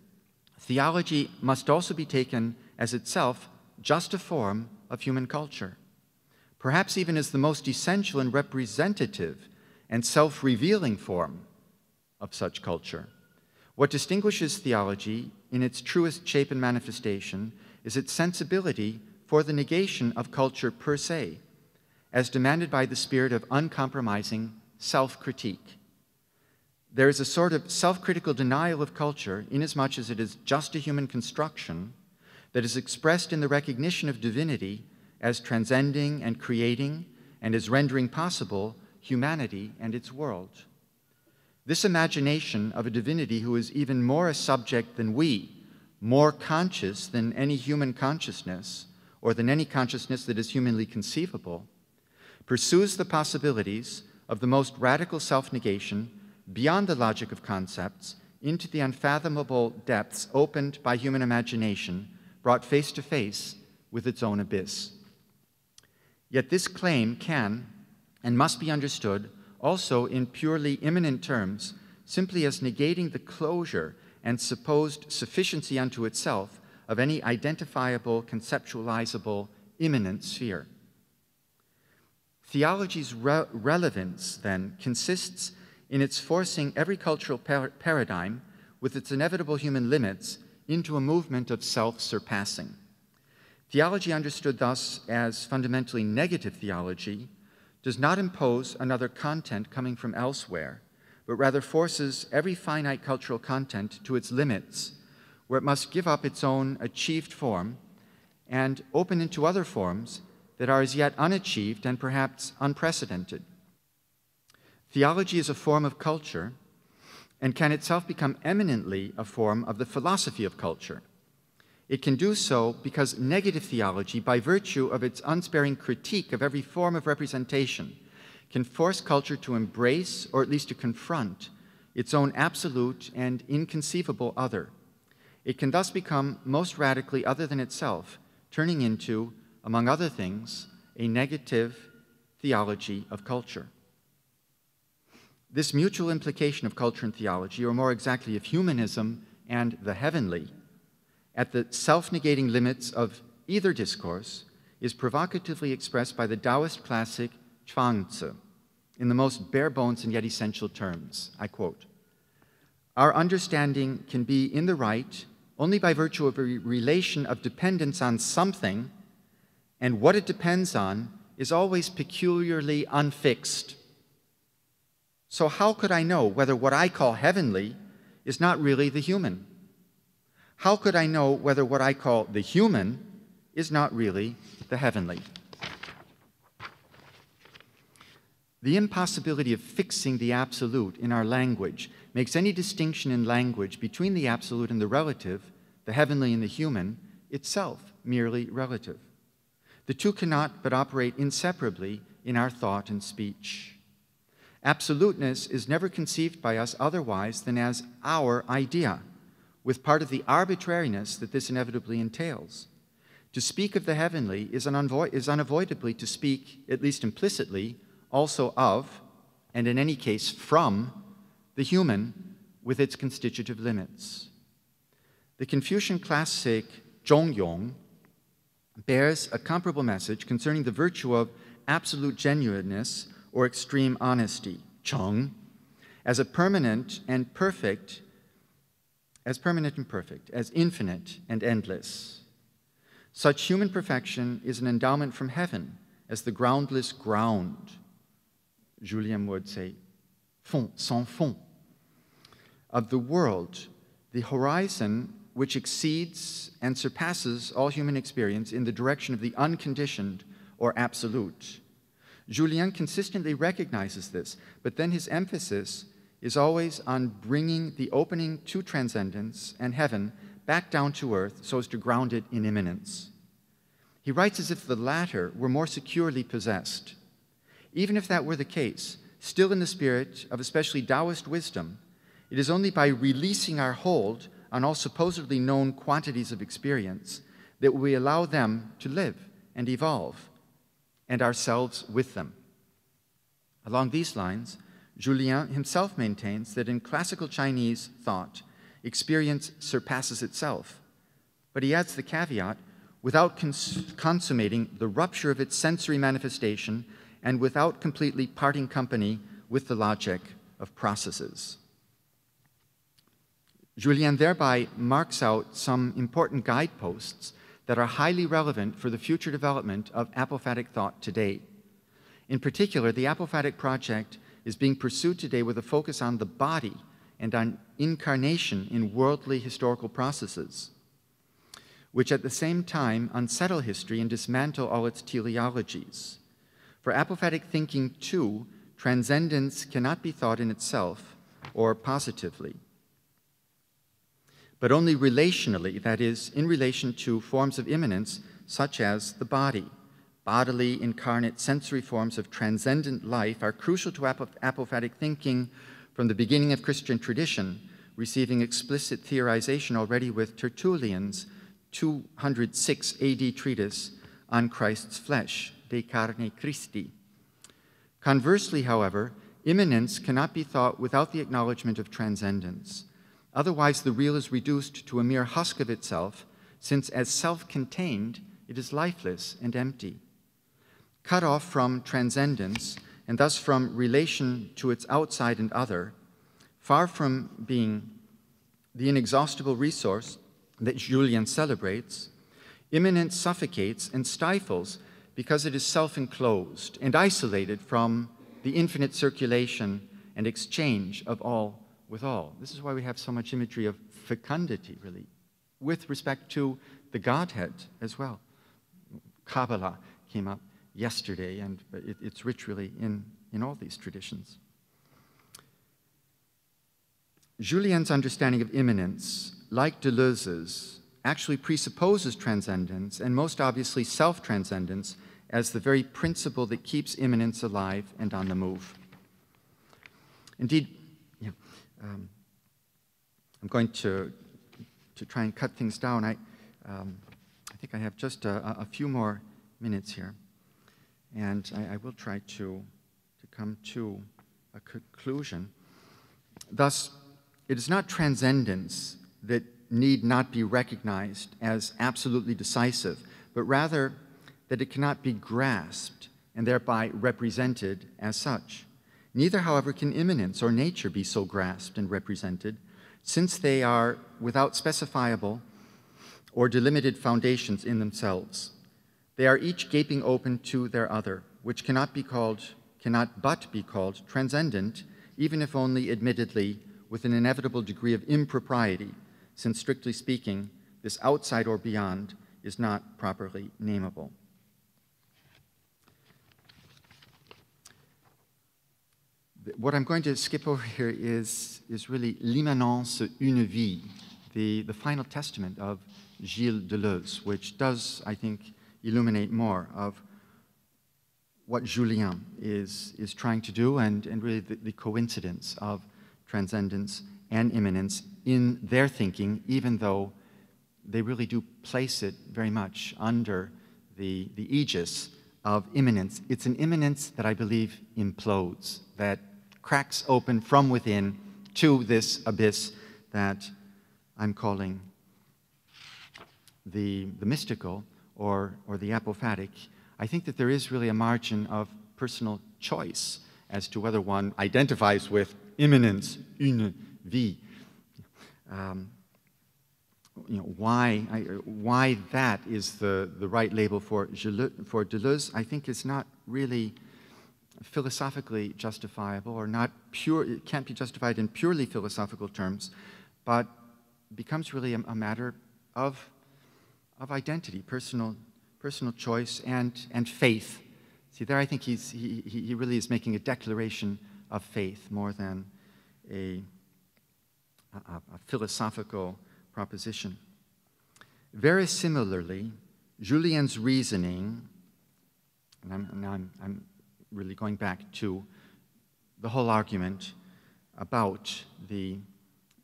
theology must also be taken as itself just a form of human culture, perhaps even as the most essential and representative and self-revealing form of such culture. What distinguishes theology in its truest shape and manifestation is its sensibility for the negation of culture per se, as demanded by the spirit of uncompromising self-critique. There is a sort of self-critical denial of culture, inasmuch as it is just a human construction that is expressed in the recognition of divinity as transcending and creating and as rendering possible humanity and its world. This imagination of a divinity who is even more a subject than we, more conscious than any human consciousness, or than any consciousness that is humanly conceivable, pursues the possibilities of the most radical self-negation beyond the logic of concepts into the unfathomable depths opened by human imagination, brought face to face with its own abyss. Yet this claim can and must be understood also in purely immanent terms, simply as negating the closure and supposed sufficiency unto itself of any identifiable, conceptualizable, immanent sphere. Theology's relevance, then, consists in its forcing every cultural paradigm, with its inevitable human limits, into a movement of self-surpassing. Theology, understood thus as fundamentally negative theology, does not impose another content coming from elsewhere, but rather forces every finite cultural content to its limits, where it must give up its own achieved form and open into other forms that are as yet unachieved and perhaps unprecedented. Theology is a form of culture and can itself become eminently a form of the philosophy of culture. It can do so because negative theology, by virtue of its unsparing critique of every form of representation, can force culture to embrace, or at least to confront, its own absolute and inconceivable other. It can thus become most radically other than itself, turning into, among other things, a negative theology of culture. This mutual implication of culture and theology, or more exactly of humanism and the heavenly, at the self-negating limits of either discourse, is provocatively expressed by the Taoist classic Zhuangzi in the most bare bones and yet essential terms. I quote, "Our understanding can be in the right only by virtue of a relation of dependence on something, and what it depends on is always peculiarly unfixed. So how could I know whether what I call heavenly is not really the human? How could I know whether what I call the human is not really the heavenly?" The impossibility of fixing the absolute in our language makes any distinction in language between the absolute and the relative, the heavenly and the human, itself merely relative. The two cannot but operate inseparably in our thought and speech. Absoluteness is never conceived by us otherwise than as our idea, with part of the arbitrariness that this inevitably entails. To speak of the heavenly is unavoidably to speak, at least implicitly, also of, and in any case from, the human with its constitutive limits. The Confucian classic Zhongyong bears a comparable message concerning the virtue of absolute genuineness or extreme honesty, Cheng, as permanent and perfect, as infinite and endless. Such human perfection is an endowment from heaven, as the groundless ground, Julien would say, fond, sans fond, of the world, the horizon which exceeds and surpasses all human experience in the direction of the unconditioned or absolute. Julien consistently recognizes this, but then his emphasis is always on bringing the opening to transcendence and heaven back down to earth so as to ground it in immanence. He writes as if the latter were more securely possessed. Even if that were the case, still in the spirit of especially Taoist wisdom, it is only by releasing our hold on all supposedly known quantities of experience that we allow them to live and evolve, and ourselves with them. Along these lines, Julien himself maintains that in classical Chinese thought, experience surpasses itself, but he adds the caveat, without consummating the rupture of its sensory manifestation and without completely parting company with the logic of processes. Julien thereby marks out some important guideposts that are highly relevant for the future development of apophatic thought today. In particular, the apophatic project is being pursued today with a focus on the body and on incarnation in worldly historical processes, which at the same time unsettle history and dismantle all its teleologies. For apophatic thinking, too, transcendence cannot be thought in itself or positively, but only relationally, that is, in relation to forms of immanence such as the body. Bodily, incarnate, sensory forms of transcendent life are crucial to apophatic thinking from the beginning of Christian tradition, receiving explicit theorization already with Tertullian's 206 AD treatise on Christ's flesh, De Carne Christi. Conversely, however, immanence cannot be thought without the acknowledgement of transcendence. Otherwise, the real is reduced to a mere husk of itself, since as self-contained, it is lifeless and empty. Cut off from transcendence, and thus from relation to its outside and other, far from being the inexhaustible resource that Julien celebrates, immanence suffocates and stifles because it is self-enclosed and isolated from the infinite circulation and exchange of all with all. This is why we have so much imagery of fecundity, really, with respect to the Godhead as well. Kabbalah came up yesterday, and it's rich, really, in all these traditions. Julien's understanding of immanence, like Deleuze's, actually presupposes transcendence, and most obviously self-transcendence, as the very principle that keeps immanence alive and on the move. Indeed, I'm going to try and cut things down. I think I have just a few more minutes here, and I will try to come to a conclusion. Thus, it is not transcendence that need not be recognized as absolutely decisive, but rather that it cannot be grasped and thereby represented as such. Neither, however, can immanence or nature be so grasped and represented, since they are without specifiable or delimited foundations in themselves. They are each gaping open to their other, which cannot but be called transcendent, even if only admittedly with an inevitable degree of impropriety, since strictly speaking, this outside or beyond is not properly nameable. What I'm going to skip over here is really l'immanence une vie, the final testament of Gilles Deleuze, which does, I think, illuminate more of what Julien is trying to do, and really the coincidence of transcendence and immanence in their thinking, even though they really do place it very much under the aegis of immanence. It's an immanence that I believe implodes, that cracks open from within to this abyss that I'm calling the mystical or the apophatic. I think that there is really a margin of personal choice as to whether one identifies with immanence, une vie. Why that is the right label for Deleuze, I think is not really philosophically justifiable, or not pure. It can't be justified in purely philosophical terms, but becomes really a matter of identity, personal choice, and faith See, there I think he really is making a declaration of faith more than a philosophical proposition. Very similarly, Julien's reasoning, and I'm really going back to the whole argument about the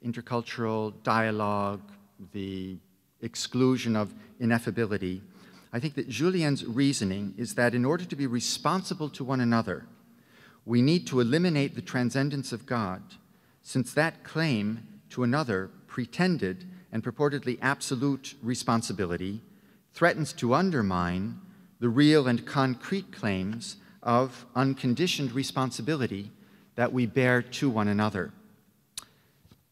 intercultural dialogue, the exclusion of ineffability. I think that Julien's reasoning is that in order to be responsible to one another, we need to eliminate the transcendence of God, since that claim to another pretended and purportedly absolute responsibility threatens to undermine the real and concrete claims of unconditioned responsibility that we bear to one another.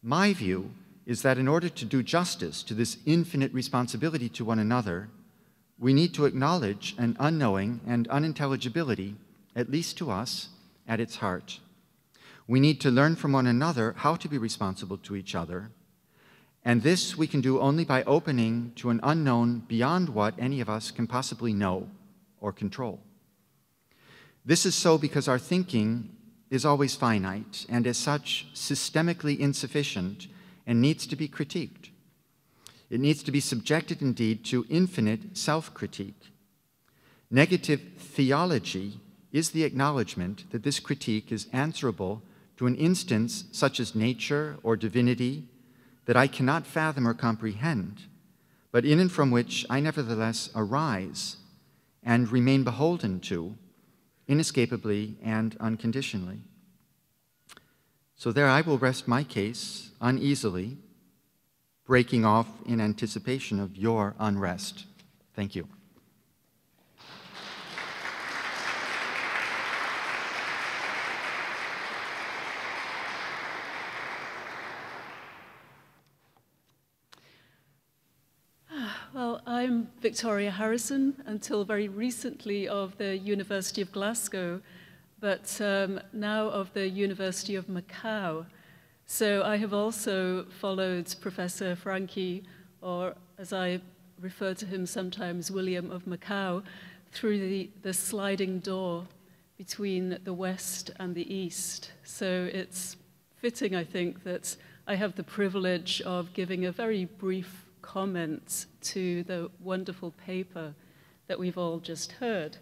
My view is that in order to do justice to this infinite responsibility to one another, we need to acknowledge an unknowing and unintelligibility, at least to us, at its heart. We need to learn from one another how to be responsible to each other, and this we can do only by opening to an unknown beyond what any of us can possibly know or control. This is so because our thinking is always finite and as such systemically insufficient and needs to be critiqued. It needs to be subjected indeed to infinite self-critique. Negative theology is the acknowledgement that this critique is answerable to an instance such as nature or divinity that I cannot fathom or comprehend, but in and from which I nevertheless arise and remain beholden to, inescapably and unconditionally. So there I will rest my case uneasily, breaking off in anticipation of your unrest. Thank you. Well, I'm Victoria Harrison, until very recently of the University of Glasgow, but now of the University of Macau. So I have also followed Professor Franke, or as I refer to him sometimes, William of Macau, through the sliding door between the West and the East. So it's fitting, I think, that I have the privilege of giving a very brief comment to the wonderful paper that we've all just heard.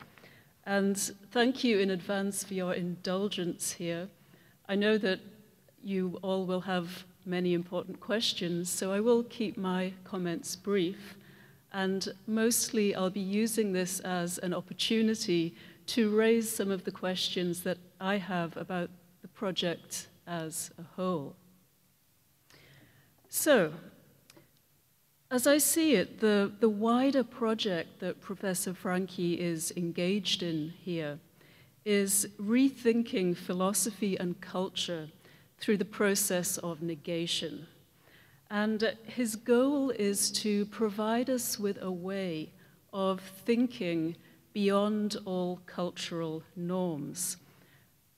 And thank you in advance for your indulgence here. I know that you all will have many important questions, so I will keep my comments brief. And mostly I'll be using this as an opportunity to raise some of the questions that I have about the project as a whole. So, as I see it, the wider project that Professor Franke is engaged in here is rethinking philosophy and culture through the process of negation. And his goal is to provide us with a way of thinking beyond all cultural norms.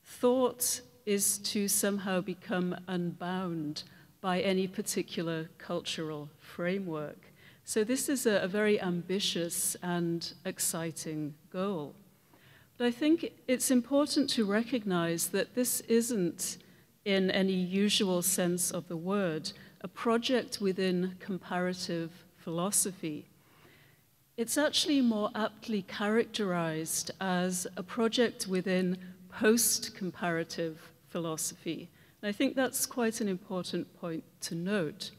Thought is to somehow become unbound by any particular cultural framework. So this is a very ambitious and exciting goal. But I think it's important to recognize that this isn't, in any usual sense of the word, a project within comparative philosophy. It's actually more aptly characterized as a project within post-comparative philosophy. And I think that's quite an important point to note.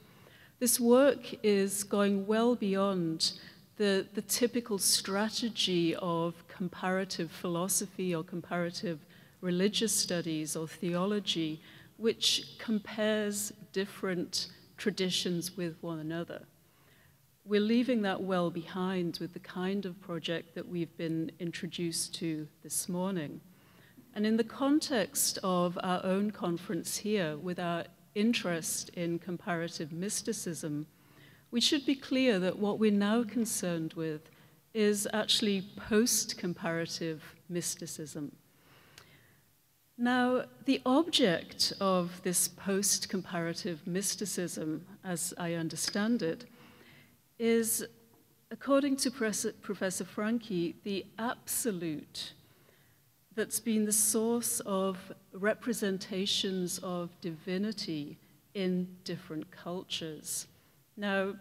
This work is going well beyond the typical strategy of comparative philosophy or comparative religious studies or theology, which compares different traditions with one another. We're leaving that well behind with the kind of project that we've been introduced to this morning. And in the context of our own conference here, with our interest in comparative mysticism, we should be clear that what we're now concerned with is actually post-comparative mysticism. Now, the object of this post-comparative mysticism, as I understand it, is, according to Professor Franke, the absolute that's been the source of representations of divinity in different cultures. Now,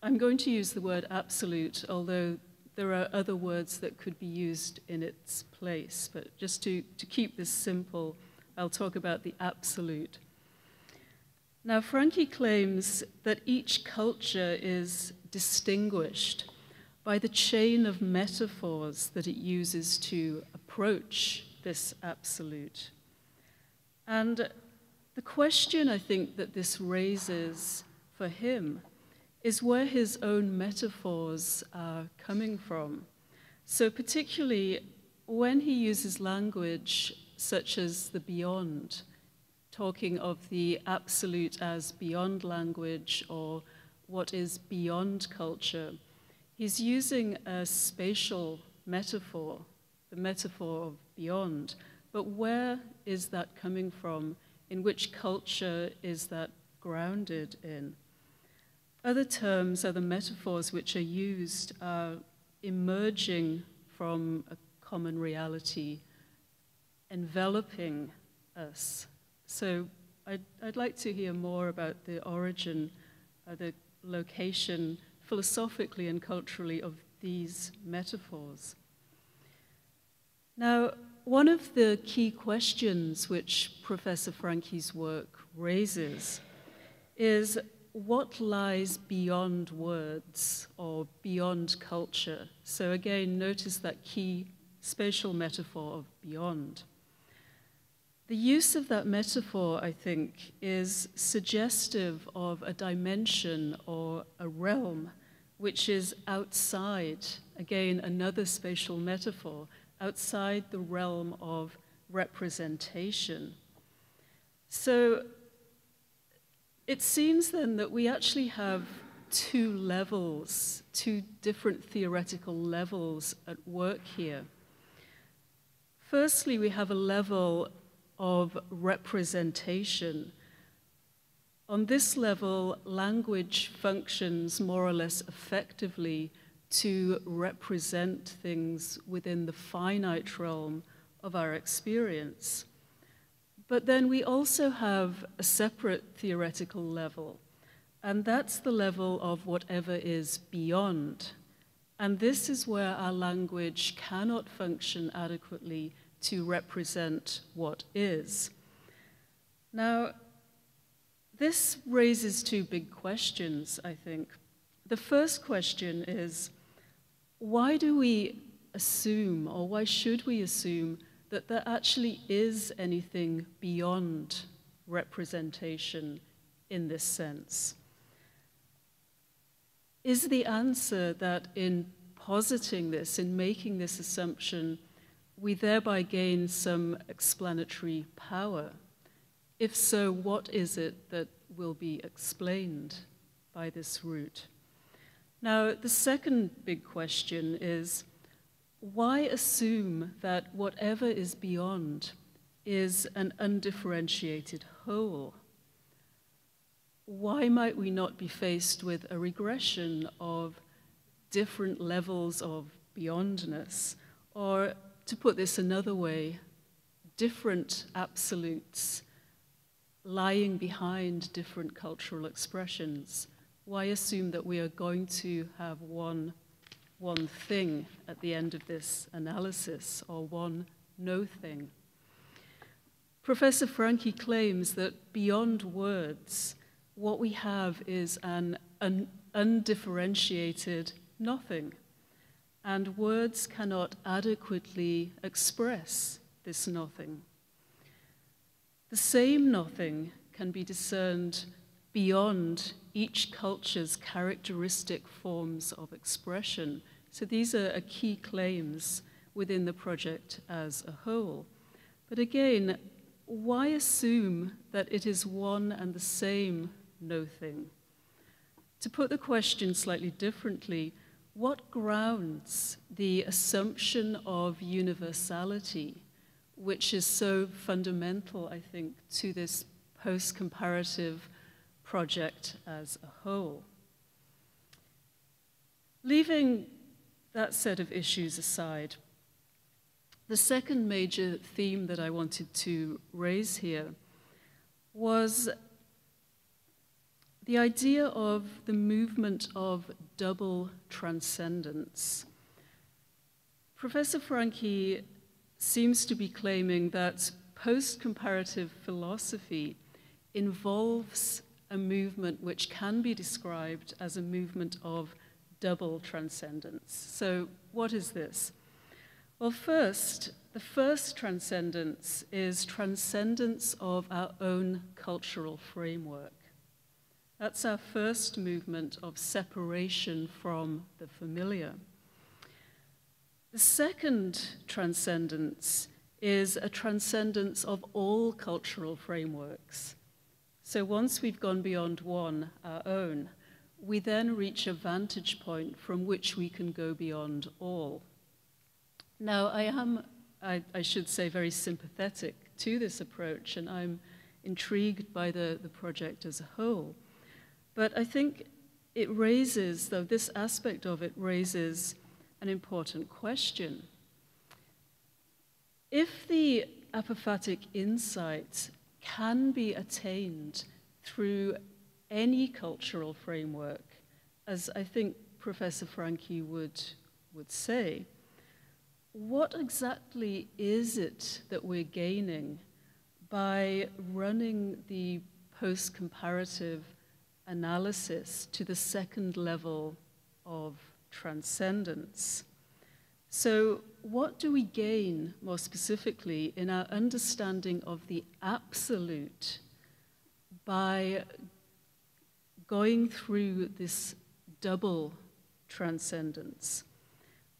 I'm going to use the word absolute, although there are other words that could be used in its place. But just to keep this simple, I'll talk about the absolute. Now, Franke claims that each culture is distinguished by the chain of metaphors that it uses to approach this absolute. And the question I think that this raises for him is where his own metaphors are coming from. So particularly when he uses language such as the beyond, talking of the absolute as beyond language or what is beyond culture, he's using a spatial metaphor, the metaphor of beyond. But where is that coming from? In which culture is that grounded in? Other terms, other metaphors which are used are emerging from a common reality, enveloping us. So I'd like to hear more about the origin, the location, philosophically and culturally, of these metaphors. Now, one of the key questions which Professor Franke's work raises is what lies beyond words or beyond culture. So again, notice that key spatial metaphor of beyond. The use of that metaphor, I think, is suggestive of a dimension or a realm which is outside, again, another spatial metaphor, outside the realm of representation. So it seems then that we actually have two levels, two different theoretical levels at work here. Firstly, we have a level of representation. On this level, language functions more or less effectively to represent things within the finite realm of our experience. But then we also have a separate theoretical level, and that's the level of whatever is beyond. And this is where our language cannot function adequately to represent what is. Now, this raises two big questions, I think. The first question is, why do we assume, or why should we assume, that there actually is anything beyond representation in this sense? Is the answer that in positing this, in making this assumption, we thereby gain some explanatory power? If so, what is it that will be explained by this route? Now, the second big question is, why assume that whatever is beyond is an undifferentiated whole? Why might we not be faced with a regression of different levels of beyondness? Or, to put this another way, different absolutes lying behind different cultural expressions? Why assume that we are going to have one thing at the end of this analysis, or one no thing? Professor Franke claims that beyond words, what we have is an undifferentiated nothing, and words cannot adequately express this nothing. The same nothing can be discerned beyond each culture's characteristic forms of expression. So these are key claims within the project as a whole. But again, why assume that it is one and the same no thing? To put the question slightly differently, what grounds the assumption of universality, which is so fundamental, I think, to this post-comparative project as a whole? Leaving that set of issues aside, The second major theme that I wanted to raise here was the idea of the movement of double transcendence. Professor Franke seems to be claiming that post-comparative philosophy involves a movement which can be described as a movement of double transcendence. So what is this? Well, first, the first transcendence is transcendence of our own cultural framework. That's our first movement of separation from the familiar. The second transcendence is a transcendence of all cultural frameworks. So once we've gone beyond one, our own, we then reach a vantage point from which we can go beyond all. Now, I should say, very sympathetic to this approach, and I'm intrigued by the project as a whole. But I think it raises, though this aspect of it raises an important question. If the apophatic insight can be attained through any cultural framework, as I think Professor Franke would say, what exactly is it that we're gaining by running the post-comparative analysis to the second level of transcendence? So what do we gain, more specifically, in our understanding of the absolute by going through this double transcendence?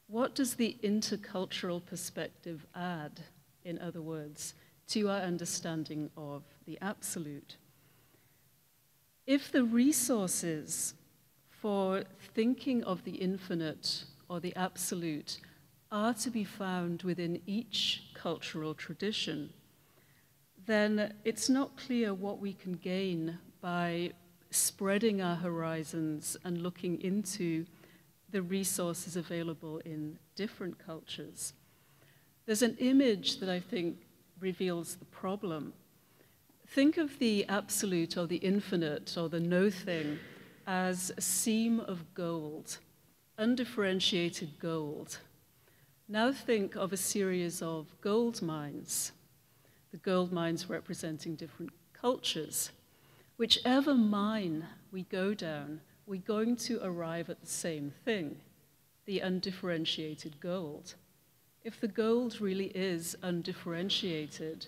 What does the intercultural perspective add, in other words, to our understanding of the absolute? If the resources for thinking of the infinite or the absolute are to be found within each cultural tradition, then it's not clear what we can gain by spreading our horizons and looking into the resources available in different cultures. There's an image that I think reveals the problem. Think of the absolute or the infinite or the no thing as a seam of gold, undifferentiated gold. Now think of a series of gold mines, the gold mines representing different cultures. Whichever mine we go down, we're going to arrive at the same thing, the undifferentiated gold. If the gold really is undifferentiated,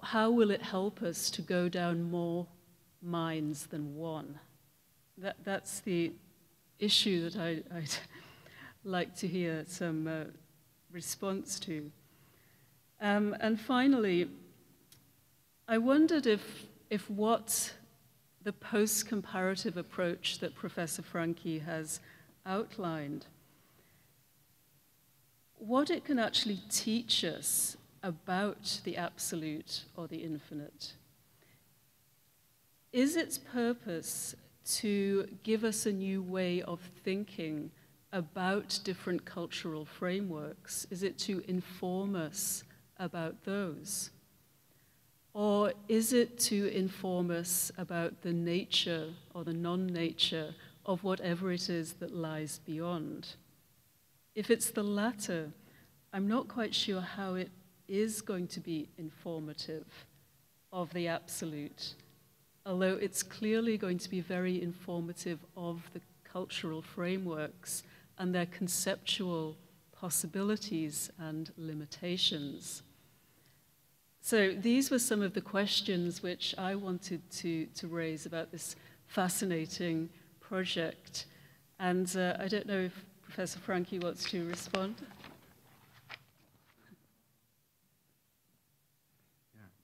how will it help us to go down more mines than one? That's the issue that I'd like to hear some response to. And finally, I wondered if what the post-comparative approach that Professor Franke has outlined, what it can actually teach us about the absolute or the infinite. Is its purpose to give us a new way of thinking about different cultural frameworks? Is it to inform us about those? Or is it to inform us about the nature or the non-nature of whatever it is that lies beyond? If it's the latter, I'm not quite sure how it is going to be informative of the absolute, although it's clearly going to be very informative of the cultural frameworks and their conceptual possibilities and limitations. So these were some of the questions which I wanted to raise about this fascinating project. And I don't know if Professor Franke wants to respond.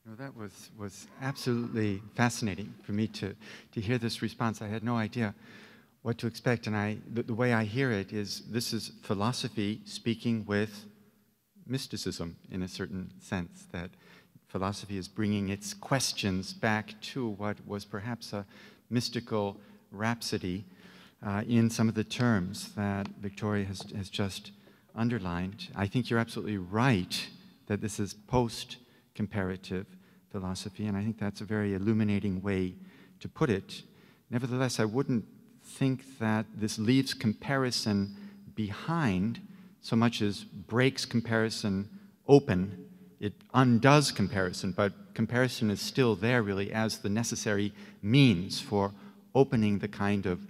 No, that was absolutely fascinating for me to hear this response. I had no idea what to expect, and the way I hear it is this is philosophy speaking with mysticism in a certain sense, that philosophy is bringing its questions back to what was perhaps a mystical rhapsody in some of the terms that Victoria has just underlined. I think you're absolutely right that this is post-comparative philosophy, and I think that's a very illuminating way to put it. Nevertheless, I wouldn't think that this leaves comparison behind so much as breaks comparison open. It undoes comparison, but comparison is still there really as the necessary means for opening the kind of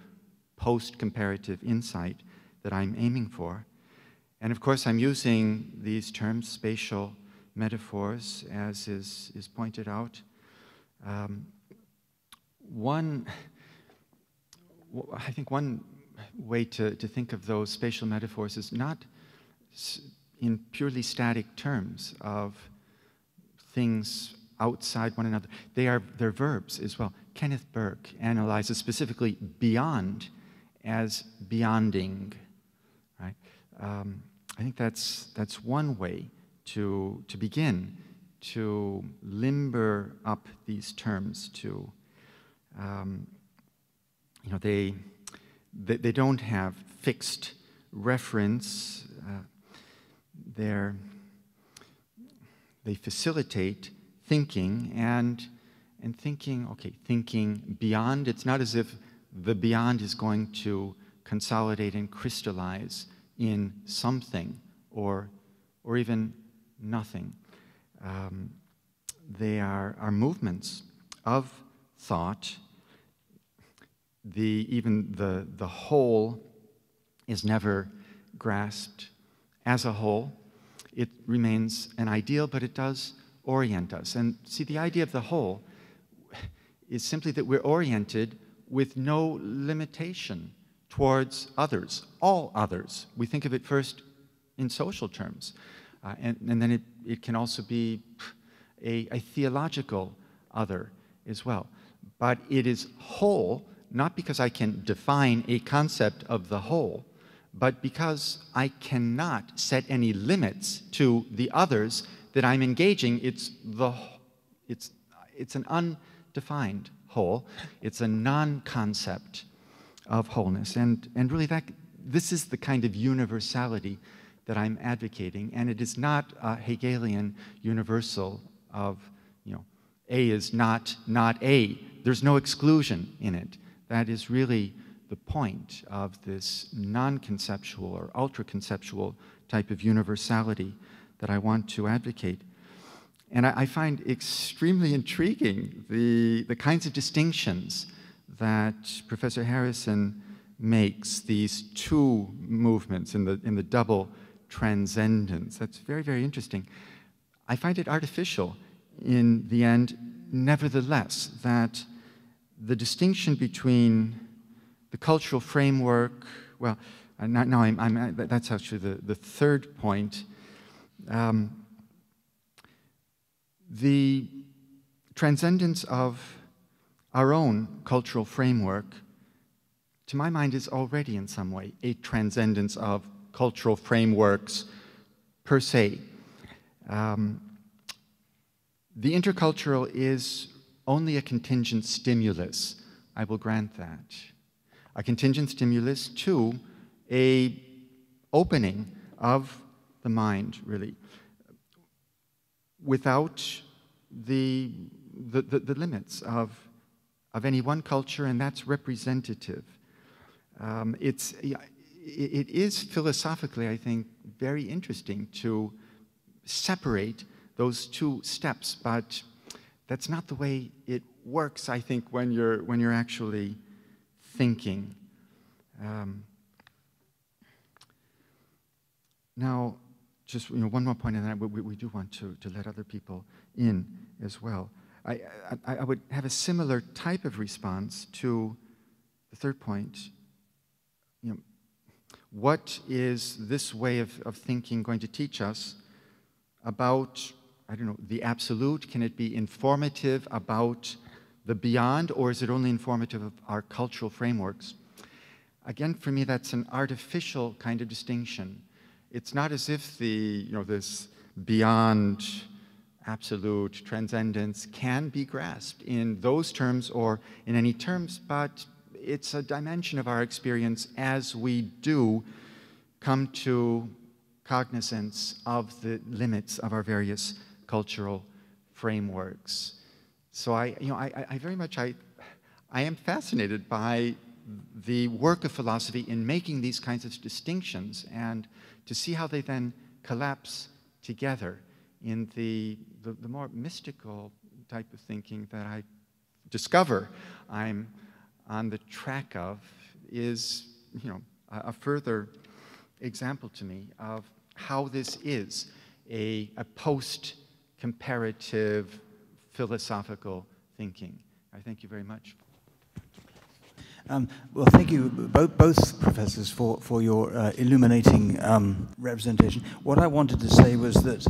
post-comparative insight that I'm aiming for. And of course, I'm using these terms, spatial metaphors, as is pointed out. I think one way to think of those spatial metaphors is not in purely static terms of things outside one another. They're verbs as well. Kenneth Burke analyzes specifically beyond as beyonding, right? I think that's one way to begin to limber up these terms. To they don't have fixed reference. They facilitate thinking and thinking. Okay, thinking beyond. It's not as if the beyond is going to consolidate and crystallize in something or even nothing. They are movements of thought. Even the whole is never grasped as a whole. It remains an ideal, but it does orient us. And see, the idea of the whole is simply that we're oriented with no limitation towards others, all others. We think of it first in social terms, and then it can also be a theological other as well. But it is whole, not because I can define a concept of the whole, but because I cannot set any limits to the others that I'm engaging. It's an undefined whole. It's a non-concept of wholeness, and really this is the kind of universality that I'm advocating, and it is not a Hegelian universal of A is not A. There's no exclusion in it. That is really the point of this non-conceptual or ultra-conceptual type of universality that I want to advocate. And I find extremely intriguing the kinds of distinctions that Professor Harrison makes, these two movements in the double transcendence. That's very, very interesting. I find it artificial in the end, nevertheless, that the distinction between the cultural framework, well, that's actually the third point. The transcendence of our own cultural framework, to my mind, is already in some way a transcendence of cultural frameworks per se. The intercultural is only a contingent stimulus. I will grant that. A contingent stimulus to a opening of the mind, really, without the limits of any one culture, and that's representative. It is philosophically, I think, very interesting to separate those two steps, but that's not the way it works, I think, when you're actually thinking. Now, just one more point, and then we do want to let other people in as well. I would have a similar type of response to the third point. What is this way of thinking going to teach us about, I don't know, the absolute? Can it be informative about the beyond, or is it only informative of our cultural frameworks? Again, for me, that's an artificial kind of distinction. It's not as if this beyond absolute transcendence can be grasped in those terms or in any terms, but it's a dimension of our experience as we do come to cognizance of the limits of our various cultural frameworks. So I very much, I am fascinated by the work of philosophy in making these kinds of distinctions, and to see how they then collapse together in the more mystical type of thinking that I discover I'm on the track of, is, a further example to me of how this is a post-comparative philosophical thinking. I thank you very much. Well, thank you both professors for your illuminating representation. What I wanted to say was that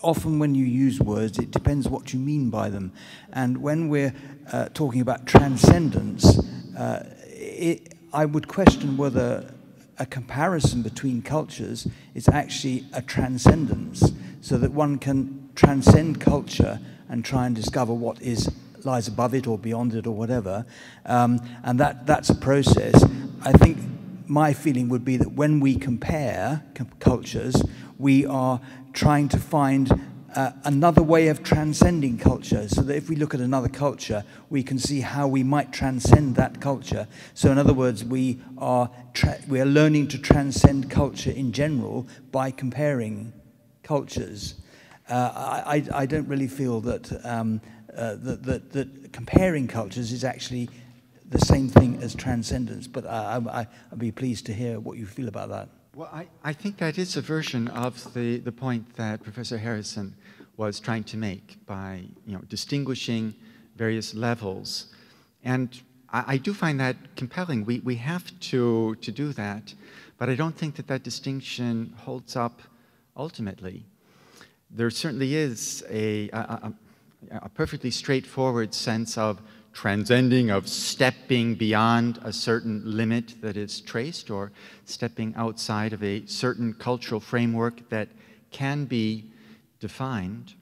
often when you use words, it depends what you mean by them. And when we're talking about transcendence, I would question whether a comparison between cultures is actually a transcendence, so that one can transcend culture and try and discover what lies above it or beyond it or whatever. And that's a process. I think my feeling would be that when we compare cultures, we are trying to find another way of transcending culture, so that if we look at another culture, we can see how we might transcend that culture. So in other words, we are learning to transcend culture in general by comparing cultures. I don't really feel that that comparing cultures is actually the same thing as transcendence, but I'd be pleased to hear what you feel about that. Well, I think that is a version of the point that Professor Harrison was trying to make by distinguishing various levels. And I do find that compelling. We have to do that, but I don't think that distinction holds up ultimately. There certainly is a perfectly straightforward sense of transcending, of stepping beyond a certain limit that is traced, or stepping outside of a certain cultural framework that can be defined.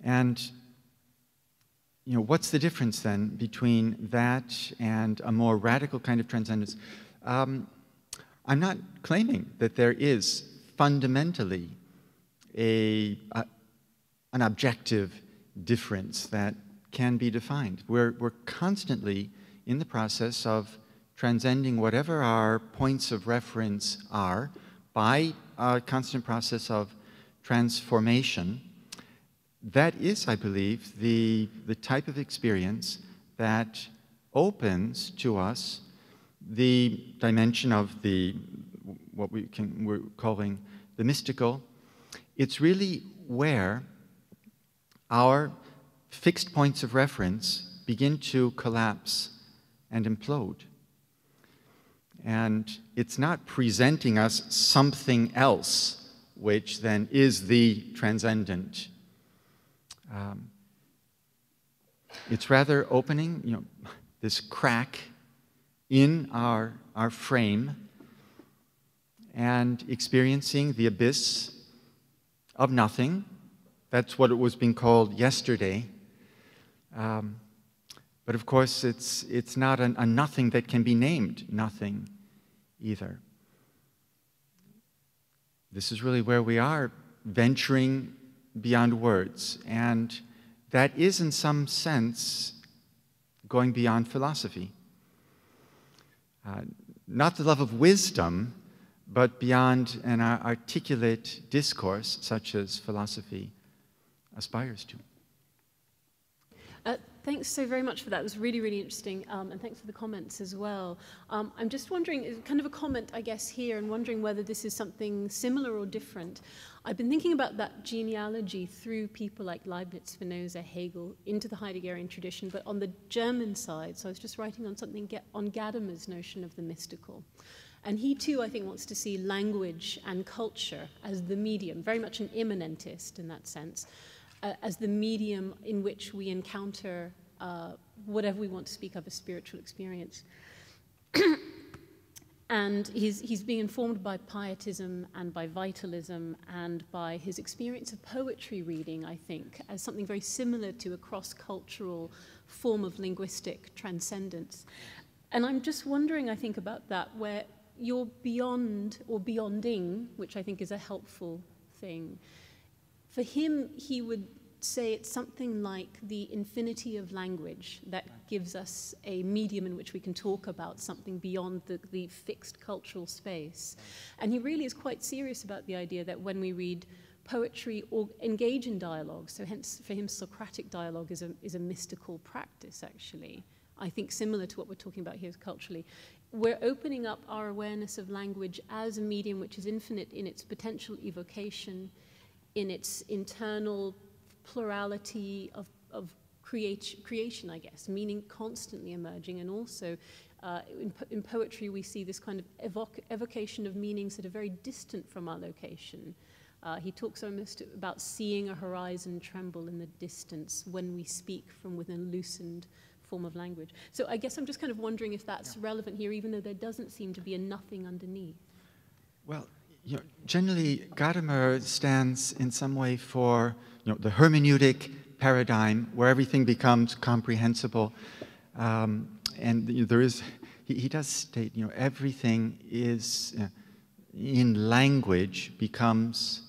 And what's the difference then between that and a more radical kind of transcendence? I'm not claiming that there is fundamentally an objective difference that can be defined. We're constantly in the process of transcending whatever our points of reference are by a constant process of transformation. That is, I believe, the type of experience that opens to us the dimension of what we're calling the mystical. It's really where our fixed points of reference begin to collapse and implode. And it's not presenting us something else, which then is the transcendent. It's rather opening, this crack in our frame and experiencing the abyss of nothing. That's what it was being called yesterday. But of course, it's not a nothing that can be named nothing either. This is really where we are venturing beyond words, and that is in some sense going beyond philosophy. Not the love of wisdom, but beyond an articulate discourse such as philosophy aspires to. Thanks so very much for that. It was really, really interesting, and thanks for the comments as well. I'm just wondering, kind of a comment, I guess, here, and wondering whether this is something similar or different. I've been thinking about that genealogy through people like Leibniz, Spinoza, Hegel, into the Heideggerian tradition, but on the German side. So I was just writing on something on Gadamer's notion of the mystical. And he too, I think, wants to see language and culture as the medium, very much an immanentist in that sense, as the medium in which we encounter whatever we want to speak of as spiritual experience. And he's being informed by pietism and by vitalism and by his experience of poetry reading, I think, as something very similar to a cross-cultural form of linguistic transcendence. And I'm just wondering, I think, about that, where you're beyond or beyonding, which I think is a helpful thing. For him, he would say it's something like the infinity of language that gives us a medium in which we can talk about something beyond the fixed cultural space. And he really is quite serious about the idea that when we read poetry or engage in dialogue, so hence for him Socratic dialogue is a mystical practice, actually. I think similar to what we're talking about here culturally. We're opening up our awareness of language as a medium which is infinite in its potential evocation, in its internal plurality of creation, I guess, meaning constantly emerging. And also in poetry we see this kind of evocation of meanings that are very distant from our location. He talks almost about seeing a horizon tremble in the distance when we speak from within a loosened form of language. So I guess I'm just kind of wondering if that's relevant here, even though there doesn't seem to be a nothing underneath. Well, generally, Gadamer stands in some way for the hermeneutic paradigm where everything becomes comprehensible, and there is. He does state, everything is in language becomes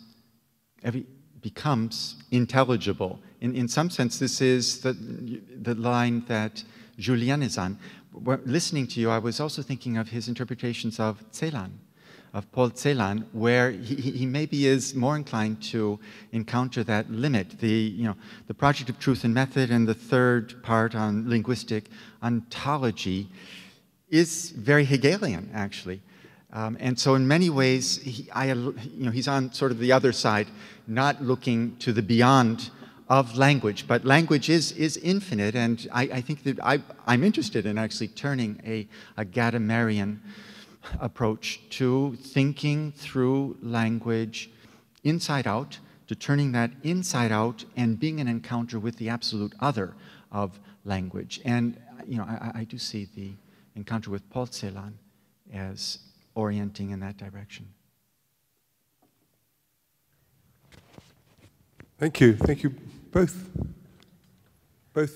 intelligible. In some sense, this is the line that Julien is on. Listening to you, I was also thinking of his interpretations of Celan, of Paul Celan, where he maybe is more inclined to encounter that limit, the project of truth and method, and the third part on linguistic ontology is very Hegelian, actually. And so in many ways, he's on sort of the other side, not looking to the beyond of language, but language is infinite, and I think that I'm interested in actually turning a Gadamerian approach to thinking through language inside out, to turning that inside out and being an encounter with the absolute other of language. And I do see the encounter with Paul Celan as orienting in that direction. Thank you both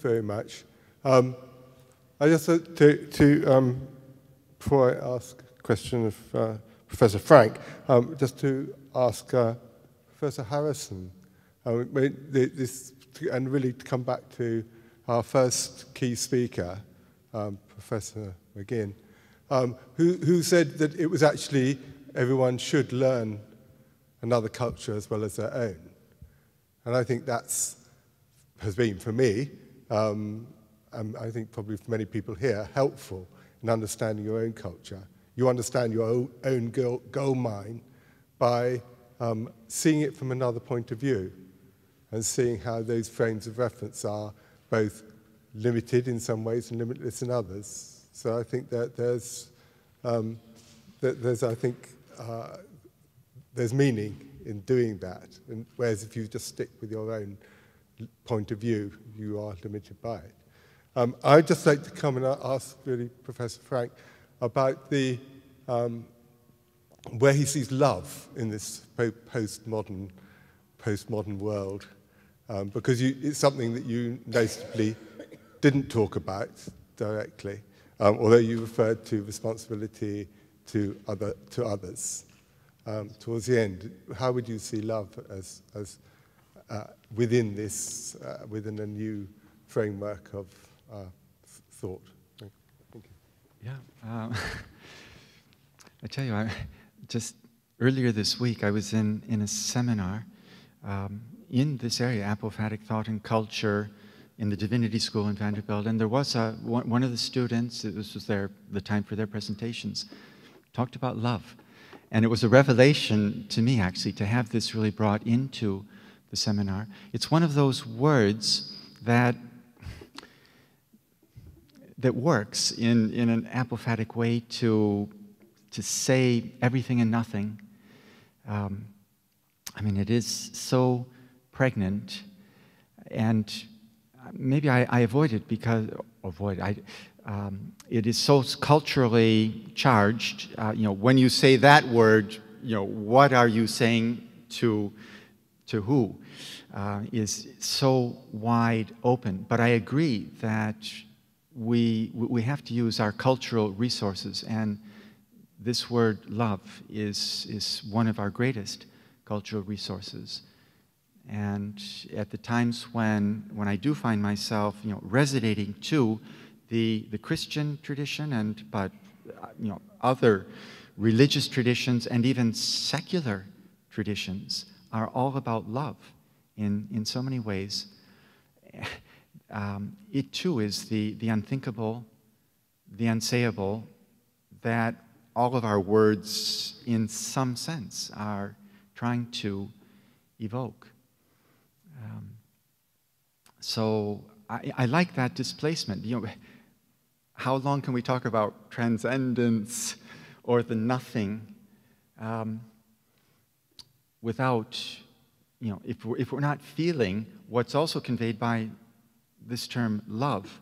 very much. I just to before I ask a question of Professor Franke, just to ask Professor Harrison, and really to come back to our first key speaker, Professor McGinn, who said that it was actually everyone should learn another culture as well as their own. And I think has been, for me, and I think probably for many people here, helpful in understanding your own culture. You understand your own gold mine by seeing it from another point of view and seeing how those frames of reference are both limited in some ways and limitless in others. So I think that there's meaning in doing that, and whereas if you just stick with your own point of view, you are limited by it. I'd just like to come and ask really Professor Franke about where he sees love in this postmodern world, because it's something that you noticeably didn't talk about directly, although you referred to responsibility to others. Towards the end, how would you see love as within this, within a new framework of thought? Thank you. Yeah, I tell you, just earlier this week, I was in a seminar in this area, apophatic thought and culture, in the Divinity School in Vanderbilt, and there was one of the students, this was the time for their presentations, talked about love. And it was a revelation to me, actually, to have this really brought into the seminar. It's one of those words that works in an apophatic way to say everything and nothing. I mean, it is so pregnant, and maybe I avoid it because it is so culturally charged. When you say that word, what are you saying to who? Is so wide open. But I agree that we have to use our cultural resources, and this word love is one of our greatest cultural resources. And at the times when I do find myself, resonating to the Christian tradition but other religious traditions and even secular traditions are all about love in so many ways. It too is the unthinkable, the unsayable, that all of our words in some sense are trying to evoke. So I like that displacement. How long can we talk about transcendence or the nothing without, if we're not feeling what's also conveyed by this term love,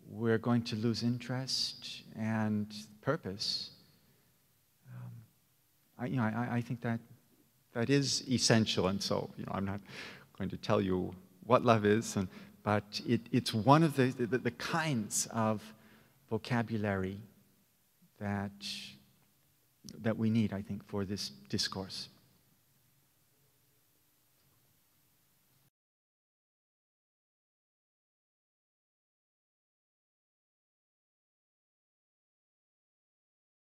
we're going to lose interest and purpose. I think that is essential, and so I'm not going to tell you what love is, but it's one of the kinds of vocabulary that we need, I think, for this discourse.